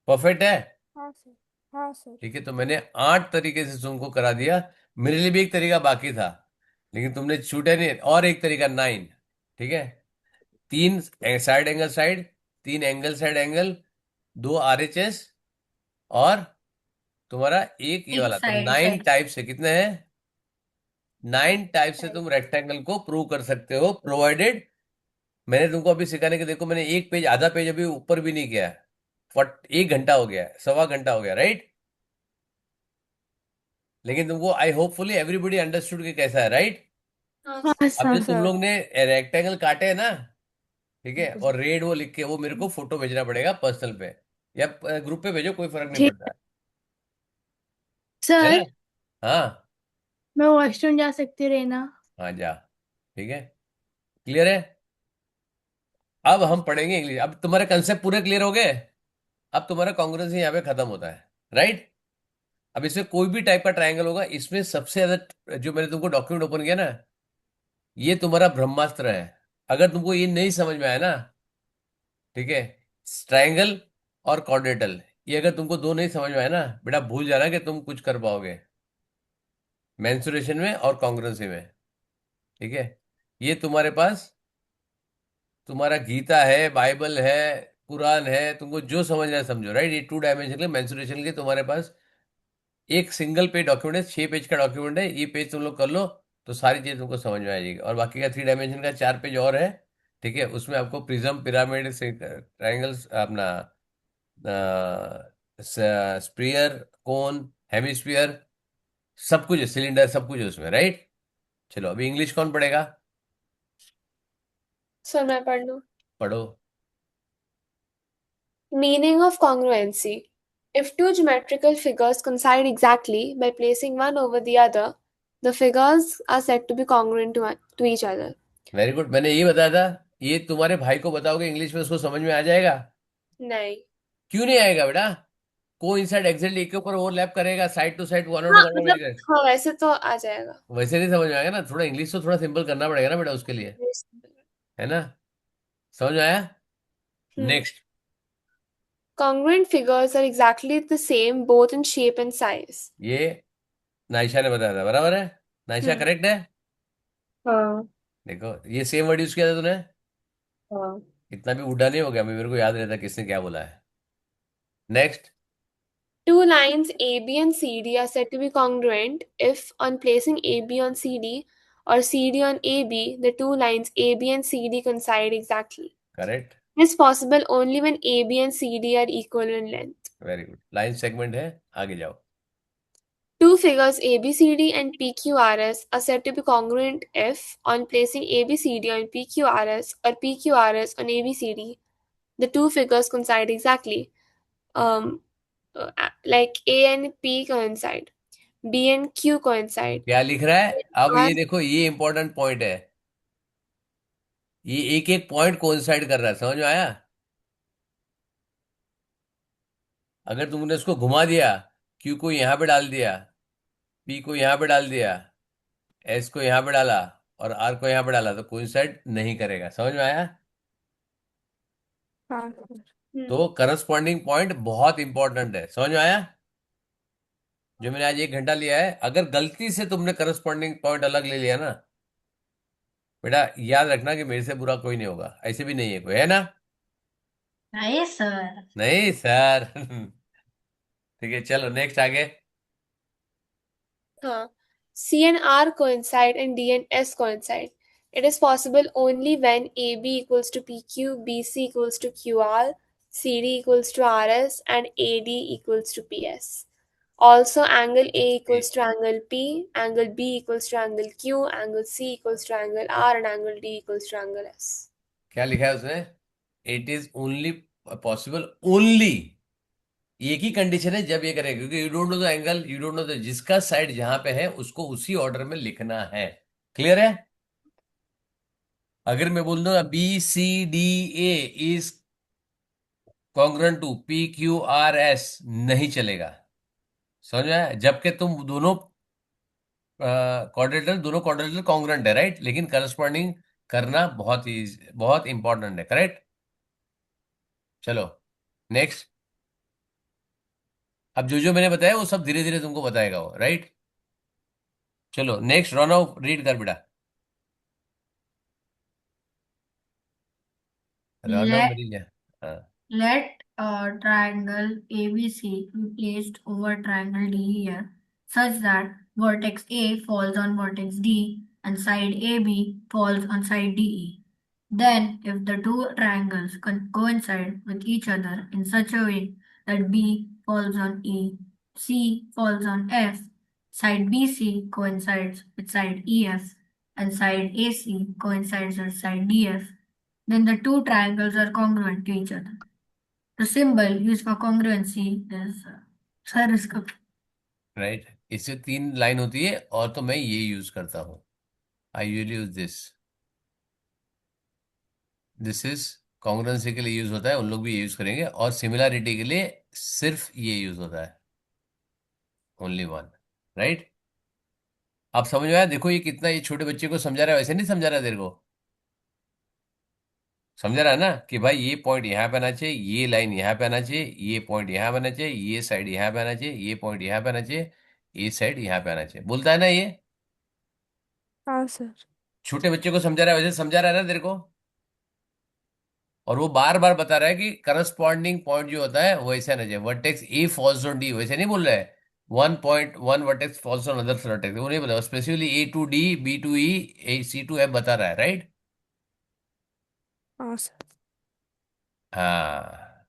Speaker 1: परफेक्ट है।
Speaker 3: हाँ सर। हाँ सर।
Speaker 1: ठीक है, तो मैंने आठ तरीके से तुमको करा दिया, मेरे लिए भी एक तरीका बाकी था, लेकिन तुमने छूटा नहीं, और एक तरीका नाइन, ठीक है, तीन साइड एंगल साइड, तीन एंगल साइड एंगल, दो आरएचएस, और तुम्हारा एक ये
Speaker 2: एक
Speaker 1: वाला, तो
Speaker 2: साइड
Speaker 1: नाइन
Speaker 2: साइड।
Speaker 1: टाइप से कितने हैं, नाइन टाइप से तुम रेक्टेंगल को प्रूव कर सकते हो, प्रोवाइडेड, मैंने तुमको अभी सिखाने के, देखो मैंने एक पेज, आधा पेज अभी ऊपर भी नहीं किया है, फट एक घंटा हो गया है, सवा घंटा हो गया, राइट। लेकिन तुमको आई होपफुली एवरीबडी अंडरस्टूड कि कैसा है, राइट।
Speaker 4: हाँ
Speaker 3: हाँ
Speaker 1: अब
Speaker 3: हाँ
Speaker 1: जो तुम
Speaker 3: सर।
Speaker 1: लोग ने रेक्टेंगल काटे हैं ना, ठीक है, और रेड वो लिख के, वो मेरे को फोटो भेजना पड़ेगा पर्सनल पे, या ग्रुप पे भेजो, कोई फर्क नहीं
Speaker 7: ठीक।
Speaker 1: पड़ता, है ना।
Speaker 7: सर
Speaker 1: हाँ
Speaker 7: मैं वॉशरूम जा सकती हूँ, रहना?
Speaker 1: हाँ जा। ठीक है, क्लियर है? अब हम पढ़ेंगे इंग्लिश। अब तुम्हारे कंसेप्ट पूरे क्लियर हो गए। अब तुम्हारा कॉन्ग्रुएंसी यहाँ पे खत्म होता है, राइट? अब इसमें कोई भी टाइप का ट्रायंगल होगा, इसमें सबसे ज्यादा जो मैंने तुमको डॉक्यूमेंट ओपन किया ना, ये तुम्हारा ब्रह्मास्त्र है। अगर तुमको ये नहीं समझ में आया ना, ठीक है, ट्रायंगल और क्वाड्रेटल, ये अगर तुमको दो नहीं समझ में आया ना बेटा, भूल जाना कि तुम कुछ कर पाओगे मेंसुरेशन में और कॉन्ग्रुएंसी में। ठीक है, ये तुम्हारे पास तुम्हारा गीता है, बाइबल है, कुरान है, तुमको जो समझना है समझो, राइट? ये 2 डायमेंशन के मेंसुरेशन के लिए तुम्हारे पास एक सिंगल पेज डॉक्यूमेंट है, 6 पेज का डॉक्यूमेंट है। ये पेज तुम लोग कर लो तो सारी चीज तुमको समझ में आ जाएगी। और बाकी का 3 डायमेंशन का 4 पेज और है। ठीक है, उसमें आपको प्रिज्म, पिरामिड, ट्राइंगल्स, अपना स्प्रियर, कोन, हेमिस्फीयर, सब कुछ है, सिलेंडर, सब कुछ है उसमें, राइट? चलो अभी इंग्लिश कौन पढ़ेगा?
Speaker 4: सर मैं पढ़ लूँ?
Speaker 1: पढ़ो।
Speaker 4: Meaning of congruency. If two geometrical figures coincide exactly by placing one over the other, the figures are said to be congruent to each other.
Speaker 1: Very good, मैंने ये बताया था। ये तुम्हारे भाई को बताओगे इंग्लिश में, उसको समझ में आ जाएगा?
Speaker 4: नहीं।
Speaker 1: क्यों नहीं आएगा बेटा? को इंसाइड एक्जेक्टली एक के ऊपर ओवरलैप करेगा, साइड टू साइड, वन
Speaker 4: हाँ
Speaker 1: ऑन वन
Speaker 4: मतलब,
Speaker 1: मिलकर।
Speaker 4: हाँ वैसे तो आ जाएगा।
Speaker 1: वैसे नहीं समझ में आएगा ना, थोड़ा इंग्लिश तो थोड़ा सिंपल करना पड़ेगा ना बेटा उसके लिए, है ना? समझ में आया?
Speaker 4: Hmm.
Speaker 1: Next.
Speaker 4: Congruent figures are exactly the same both in shape and size.
Speaker 1: ये नाइशा ने बताया था, बराबर है? नाइशा
Speaker 4: Hmm.
Speaker 1: करेक्ट है?
Speaker 7: हाँ
Speaker 1: देखो ये सेम वर्ड यूज किया था तूने।
Speaker 7: हाँ
Speaker 1: इतना भी बूढ़ा नहीं हो गया, मेरे को याद रहता किसने क्या बोला है। Next.
Speaker 4: Two lines AB and CD are said to be congruent if, on placing AB on CD or CD on AB, the two lines AB and CD coincide exactly.
Speaker 1: Correct,
Speaker 4: This is possible only when AB and CD are equal in length.
Speaker 1: Very good. Line segment है, आगे जाओ।
Speaker 4: Two figures ABCD and PQRS are said to be congruent if, on placing ABCD on PQRS or PQRS on ABCD, the two figures coincide exactly. Like A and P coincide, B and Q coincide.
Speaker 1: क्या लिख रहा है? अब
Speaker 4: R,
Speaker 1: ये देखो, ये important point है। ये एक एक पॉइंट कोइंसाइड कर रहा है, समझ में आया? अगर तुमने इसको घुमा दिया, क्यू को यहां पे डाल दिया, पी को यहां पे डाल दिया, एस को यहां पे डाला और आर को यहां पे डाला, तो कोइंसाइड नहीं करेगा। समझ में आया?
Speaker 3: हाँ
Speaker 1: तो करस्पॉन्डिंग पॉइंट बहुत इंपॉर्टेंट है, समझ में आया? जो मैंने आज 1 घंटा लिया है, अगर गलती से तुमने करस्पॉन्डिंग पॉइंट अलग ले लिया ना बेटा, याद रखना कि मेरे से बुरा कोई नहीं होगा। ऐसे भी नहीं है कोई, है ना?
Speaker 2: नहीं सर।
Speaker 1: नहीं सर। ठीक है, चलो नेक्स्ट आगे।
Speaker 4: C and R coincide and D and S coincide. It is possible only when AB equals to PQ, BC equals to QR, CD equals to RS, and AD equals to PS. Also, angle A equals to angle P, angle B equals to angle Q, angle C equals to angle R, and angle D equals to angle S.
Speaker 1: क्या लिखा है उसने? It is only possible, only एक ही condition है जब ये करेगा, क्योंकि you don't know the angle, you don't know the, जिसका साइड जहां पे है उसको उसी ऑर्डर में लिखना है। क्लियर है? अगर मैं बोल दूंगा BCDA is congruent to PQRS, नहीं चलेगा। समझ में आया? जबकि तुम दोनों क्वाड्रेटर, दोनों क्वाड्रेटर कॉन्ग्रुएंट है, राइट? लेकिन करस्पॉन्डिंग करना बहुत ही बहुत इंपॉर्टेंट है, करेक्ट? चलो नेक्स्ट। अब जो जो मैंने बताया वो सब धीरे धीरे तुमको बताएगा वो, राइट? चलो नेक्स्ट, रन ऑफ रीड कर बेटा। Run of
Speaker 2: Let
Speaker 1: read. हाँ।
Speaker 2: let triangle ABC be placed over triangle DEF such that vertex A falls on vertex D and side AB falls on side DE. Then, if the two triangles coincide with each other in such a way that B falls on E, C falls on F, side BC coincides with side EF, and side AC coincides with side DF, then the two triangles are congruent to each other. The symbol used for congruency is sir इसका
Speaker 1: right, इससे 3 line होती है और तो मैं ये use करता हूँ, I usually use this. This is congruency के लिए यूज होता है, उन लोग भी ये यूज करेंगे, और सिमिलरिटी के लिए सिर्फ ये यूज होता है, ओनली वन, राइट। आप समझ में आया? देखो ये कितना, ये छोटे बच्चे को समझा रहा है, वैसे नहीं समझा रहा है तेरे को, समझ रहा है ना कि भाई ये पॉइंट यहाँ पे आना चाहिए, ये लाइन यहाँ पे आना चाहिए, ये पॉइंट यहाँ पे आना चाहिए, ये साइड यहाँ पे आना चाहिए, ये पॉइंट यहाँ पे आना चाहिए, ये साइड यहाँ पे आना चाहिए, बोलता है ना ये।
Speaker 3: हाँ सर।
Speaker 1: छोटे बच्चे को समझा रहा है, वैसे समझा रहा है ना तेरे को। और वो बार बार बता रहा है कि करस्पॉन्डिंग पॉइंट जो होता है वो ऐसे आना चाहिए, vertex A falls on D, वैसे नहीं बोल रहा है 1.1 vertex falls on other vertex, वो नहीं बोला, specifically A to D, B to E, A C to F बता रहा है, राइट।
Speaker 3: हाँ सर।
Speaker 1: हाँ,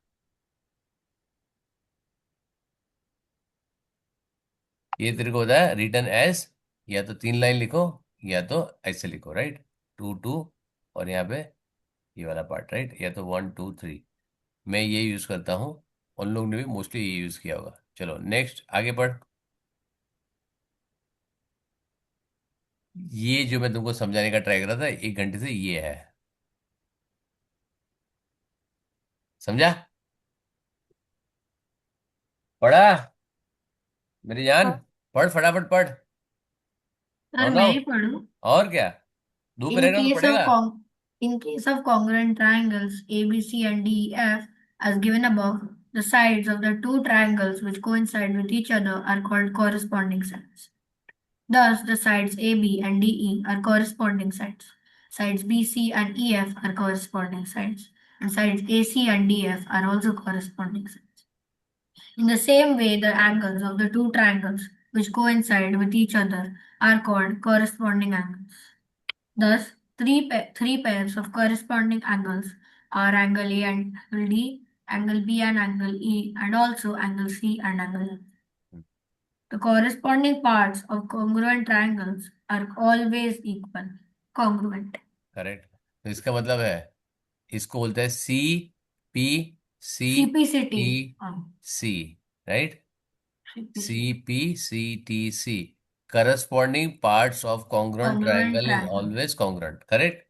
Speaker 1: ये तेरे को होता है रिटर्न एज, या तो 3 लाइन लिखो, या तो ऐसे लिखो, राइट, 2 2, और यहाँ पे ये वाला पार्ट, राइट, या तो 1 2 3। मैं ये यूज करता हूँ, उन लोग ने भी मोस्टली ये यूज किया होगा। चलो नेक्स्ट आगे बढ़। ये जो मैं तुमको समझाने का ट्राई कर रहा था 1 घंटे से, ये है, समझा? पढ़ा मेरी जान?
Speaker 2: हाँ
Speaker 1: पढ़ फटाफट पढ़।
Speaker 2: सर,
Speaker 1: और ना,
Speaker 2: मैं ही पढ़ूं?
Speaker 1: और क्या, दो
Speaker 2: In
Speaker 1: पैराग्राफ तो
Speaker 2: case of
Speaker 1: पढ़ेगा।
Speaker 2: in case of congruent triangles ABC and DEF, as given above, the sides of the two triangles which coincide with each other are called corresponding sides. Thus, the sides AB and DE are corresponding sides. Sides BC and EF are corresponding sides, and sides AC and DF are also corresponding sides. In the same way, the angles of the two triangles which coincide with each other are called corresponding angles. Thus, three pairs of corresponding angles are angle A and angle D, angle B and angle E, and also angle C and angle F. The corresponding parts of congruent triangles are always equal. Congruent.
Speaker 1: Correct, तो इसका मतलब है, इसको बोलते हैं C P C T
Speaker 2: CPCT.
Speaker 1: C, right, C
Speaker 2: CPCT.
Speaker 1: P C T C, corresponding parts of congruent
Speaker 2: Congruent
Speaker 1: triangle is
Speaker 2: triangle.
Speaker 1: Always congruent, correct.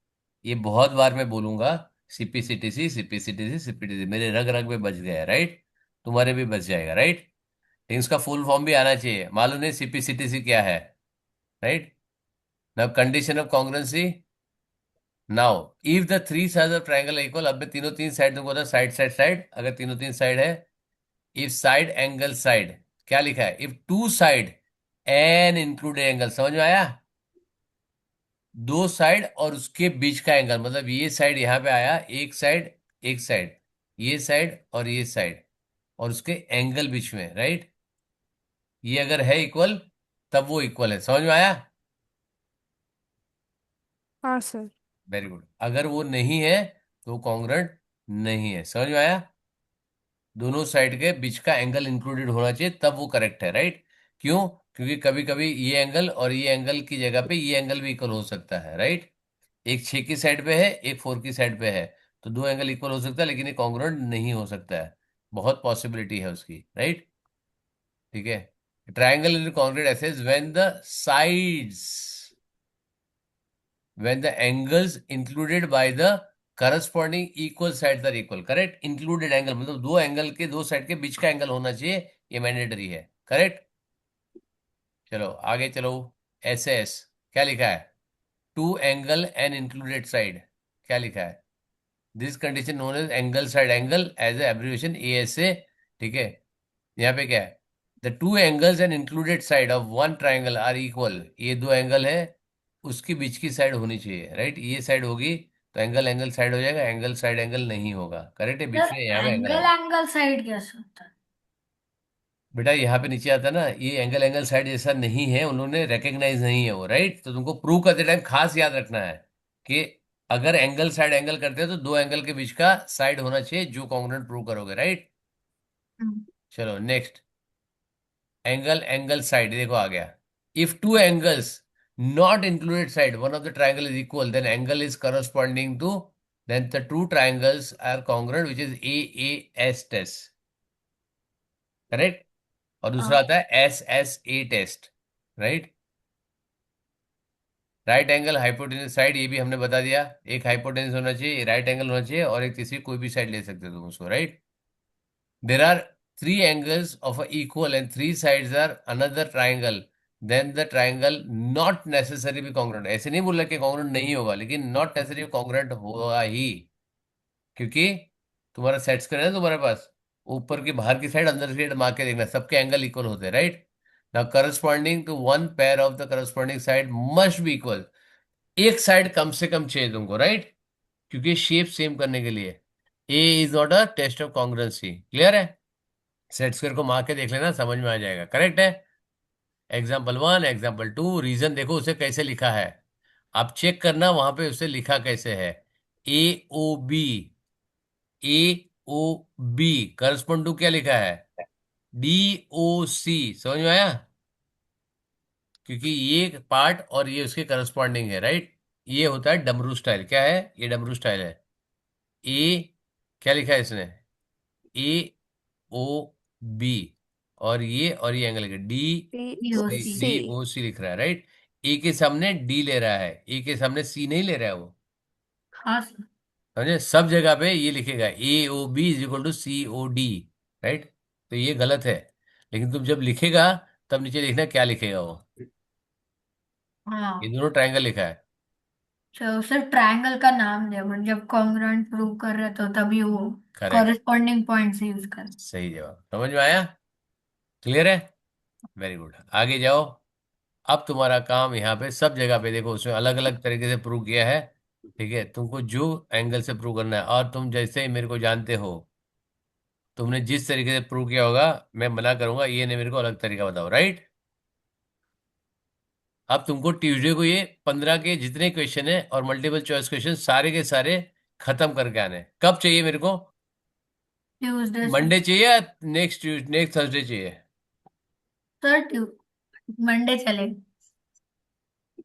Speaker 1: ये बहुत बार मैं बोलूंगा, सीपीसीटीसी सीपीसीटीसी सीपीटीसी, मेरे रग रग में बच गया है, राइट, तुम्हारे भी बच जाएगा, राइट। लेकिन इसका फुल फॉर्म भी आना चाहिए, मालूम नहीं सीपीसीटीसी क्या है, right. Now condition of congruency, now if the three sides of triangle equal, अब मैं तीनों तीन साइड तुमको बता, साइड साइड साइड, अगर तीनों तीन साइड है, इफ साइड एंगल साइड, क्या लिखा है, if two side an included angle, समझ में आया? दो साइड और उसके बीच का एंगल, मतलब ये साइड यहाँ पे आया, एक साइड, ये साइड और ये साइड, और उसके एंगल बीच में, राइट, ये अगर है इक्वल, तब वो इक्वल है, समझ में आया?
Speaker 3: हाँ सर।
Speaker 1: Very good. अगर वो नहीं है तो कॉन्ग्रुएंट नहीं है, समझ में आया? दोनों साइड के बीच का एंगल इंक्लूडेड होना चाहिए, तब वो करेक्ट है, राइट। क्यों? क्योंकि कभी कभी ये एंगल और ये एंगल की जगह पे ये एंगल भी इक्वल हो सकता है, राइट। एक 6 की साइड पे है, एक 4 की साइड पे है, तो दो एंगल इक्वल हो सकता है, लेकिन ये कॉन्ग्रुएंट नहीं हो सकता है, बहुत पॉसिबिलिटी है उसकी, राइट। ठीक है, ट्राइंगल इन कॉन्ग्रुएंट एसेस when the angles included by the corresponding equal sides are equal, correct. Included angle मतलब दो एंगल के, दो साइड के बीच का एंगल होना चाहिए, ये मैंडेटरी है, करेक्ट। चलो आगे चलो, एस एस क्या लिखा है, two angle and included side, क्या लिखा है, this condition known as angle side angle as abbreviation A S A, ठीक है। यहाँ पे क्या है, the two angles and included side of one triangle are equal, ये दो एंगल है, उसकी बीच की साइड होनी चाहिए, राइट, ये साइड होगी तो एंगल एंगल साइड हो जाएगा, एंगल साइड एंगल नहीं होगा, करेक्ट है, बीच
Speaker 2: सर,
Speaker 1: में यहाँ पे एंगल
Speaker 2: एंगल
Speaker 1: आना।
Speaker 2: एंगल साइड कैसे होता है?
Speaker 1: बेटा यहाँ पे नीचे आता है ना, ये एंगल एंगल साइड जैसा नहीं है, उन्होंने रिकग्नाइज नहीं है वो, राइट। तो तुमको प्रूव करते टाइम खास याद रखना है कि अगर एंगल साइड एंगल करते हैं तो दो एंगल के बीच का साइड होना चाहिए, जो कॉन्ग्रुएंट प्रूव करोगे, राइट। चलो नेक्स्ट, एंगल एंगल साइड देखो आ गया, if two angles not included side one of the triangle is equal, then angle is corresponding to, then the two triangles are congruent which is A S test, correct. और दूसरा आता है S S A test, right. Right angle hypotenuse side, ये भी हमने बता दिया। एक हाइपोटेन्यूज होना चाहिए, राइट एंगल होना चाहिए, और एक तीसरी कोई भी साइड ले सकते हो तुम उसको, right. There are three angles of a equal and three sides are another triangle, then the triangle not necessary be congruent. ऐसे नहीं बोल रहा कि कॉन्ग्रुएंट नहीं होगा, लेकिन नॉट नेसेसरी कॉन्ग्रुएंट होगा ही, क्योंकि तुम्हारा सेट स्क्वायर है ना तुम्हारे पास, ऊपर की बाहर की साइड अंदर की साइड मार के देखना, सबके एंगल इक्वल होते हैं, right. Now corresponding to one pair of the corresponding side must be equal. एक साइड कम से कम चाहिए तुमको, राइट, क्योंकि शेप सेम करने के लिए। A is not a test of congruency, clear है। सेट स्क्वायर को मार के देख लेना, समझ में आ जाएगा, करेक्ट है। एग्जाम्पल 1, एग्जाम्पल 2, रीजन देखो उसे कैसे लिखा है, आप चेक करना वहां पे उसे लिखा कैसे है। A O B, A O B correspond to क्या लिखा है, डी ओ सी, समझ में आया, क्योंकि ये पार्ट और ये उसके करस्पॉन्डिंग है, राइट। ये होता है डमरू स्टाइल, क्या है ये, डमरू स्टाइल है। ए, क्या लिखा है इसने, ए ओ बी, और ये एंगल डी सी,
Speaker 2: DOC।
Speaker 3: सी।
Speaker 1: डी ओ सी लिख रहा है, राइट। ए के सामने डी ले रहा है, ए के सामने सी नहीं ले रहा है वो,
Speaker 2: हाँ सर।
Speaker 1: समझे, सब जगह पे ये लिखेगा A O B is equal to C O D, right. तो ये गलत है, लेकिन तुम जब लिखेगा तब नीचे लिखना क्या लिखेगा वो, ये
Speaker 2: हाँ,
Speaker 1: दोनों ट्रायंगल लिखा है,
Speaker 2: तो सर ट्रायंगल का नाम दिया, बट जब कॉन्ग्रुएंट प्रूव कर रहे तो तभी वो
Speaker 1: करेक्ट,
Speaker 2: कॉरेस्पॉन्डिंग पॉइंट से यूज कर।
Speaker 1: सही जवाब, समझ में आया, क्लियर है, वेरी गुड, आगे जाओ। अब तुम्हारा काम यहाँ पे सब जगह पे देखो, उसमें अलग अलग तरीके से प्रूव किया है, ठीक है, तुमको जो एंगल से प्रूव करना है, और तुम जैसे ही मेरे को जानते हो, तुमने जिस तरीके से प्रूव किया होगा मैं मना करूंगा, ये नहीं मेरे को अलग तरीका बताओ, राइट। अब तुमको ट्यूसडे को ये 15 के जितने क्वेश्चन है और मल्टीपल चॉइस क्वेश्चन सारे के सारे खत्म करके आने हैं। कब चाहिए मेरे को,
Speaker 2: ट्यूसडे से।
Speaker 1: मंडे चाहिए या नेक्स्ट थर्सडे चाहिए,
Speaker 2: सर मंडे चले।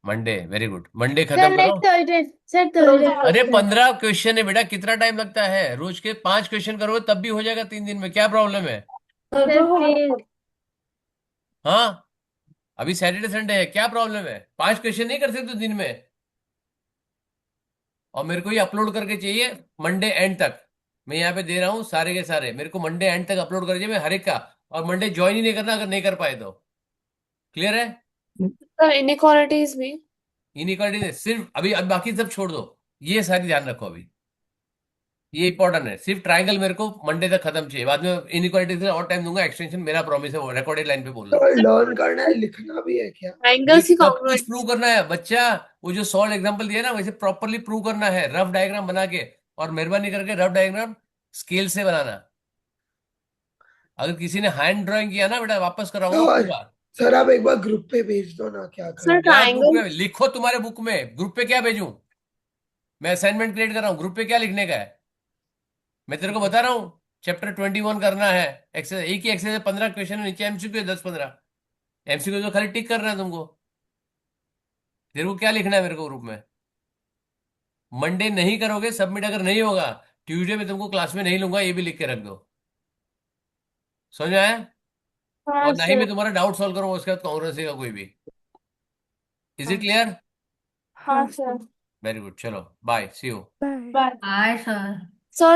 Speaker 1: Monday, very good, Monday
Speaker 6: sir
Speaker 1: खत्म करो।
Speaker 6: नेक्स्ट थर्सडे, सर थर्सडे
Speaker 1: अरे
Speaker 6: थर्सडे
Speaker 1: 15 क्वेश्चन है बेटा, कितना टाइम लगता है, रोज के 5 क्वेश्चन करोगे तब भी हो जाएगा 3 दिन में, क्या प्रॉब्लम है।
Speaker 6: Sir please.
Speaker 1: हाँ, अभी सैटरडे संडे है, क्या प्रॉब्लम है, 5 क्वेश्चन नहीं कर सकते दिन में, और मेरे को ये अपलोड करके चाहिए मंडे एंड तक। मैं यहाँ पे दे रहा हूँ सारे के सारे, मेरे को मंडे एंड तक अपलोड कर चाहिए मैं हर एक का, और मंडे ज्वाइन ही नहीं करना अगर नहीं कर पाए तो, क्लियर है।
Speaker 4: सर इनइक्वालिटीज भी।
Speaker 1: इनइक्वालिटी नहीं, सिर्फ अभी अब बाकी सब छोड़ दो, ये सारी ध्यान रखो अभी, ये इंपॉर्टेंट है, सिर्फ ट्रायंगल मेरे को मंडे तक खत्म चाहिए, बाद में इनइक्वालिटी से और टाइम दूंगा, एक्सटेंशन मेरा प्रॉमिस है, वो रिकॉर्डेड लाइन पे बोल रहा हूँ।
Speaker 5: तो लर्न करना है, लिखना भी है क्या?
Speaker 1: ये
Speaker 4: एंगल्स की
Speaker 1: सब कुछ
Speaker 4: कॉन्ग्रुएंट।
Speaker 1: प्रूव करना है बच्चा, वो जो सॉल्व एग्जांपल दिया ना वैसे प्रॉपरली प्रूव करना है, रफ डायग्राम बना के, और मेहरबानी करके रफ डायग्राम स्केल से बनाना। अगर किसी ने हैंड ड्राइंग किया ना बेटा, वापस कराऊंगा
Speaker 5: सर
Speaker 1: पूरा।
Speaker 5: सर आप एक बार ग्रुप पे भेज दो ना, क्या
Speaker 4: सर
Speaker 5: करना है?
Speaker 1: क्या ग्रुप
Speaker 4: ट्रायंगल।
Speaker 1: में लिखो, तुम्हारे बुक में, ग्रुप पे क्या भेजूं, मैं असाइनमेंट क्रिएट कर रहा हूँ, ग्रुप पे क्या लिखने का है, मैं तेरे को बता रहा हूँ, चैप्टर 21 करना है, एक्सरसाइज एक ही एक्सरसाइज 15 क्वेश्चन, नीचे एमसीक्यू 10-15 एमसीक्यू, तो खाली टिक करना है तुमको, तेरे को क्या लिखना है मेरे को ग्रुप में। मंडे नहीं करोगे सबमिट, अगर नहीं होगा ट्यूसडे में तुमको क्लास में नहीं लूंगा, ये भी लिख के रख दो, समझ में आया।
Speaker 6: हाँ
Speaker 1: और ना ही
Speaker 6: सर।
Speaker 1: मैं तुम्हारा डाउट सॉल्व करूंगा उसके बाद कांग्रेस का कोई भी, इज इट
Speaker 3: हाँ
Speaker 1: क्लियर,
Speaker 6: हाँ सर।
Speaker 1: वेरी गुड, चलो bye, see you.
Speaker 3: Bye.
Speaker 6: Bye.
Speaker 2: Bye sir.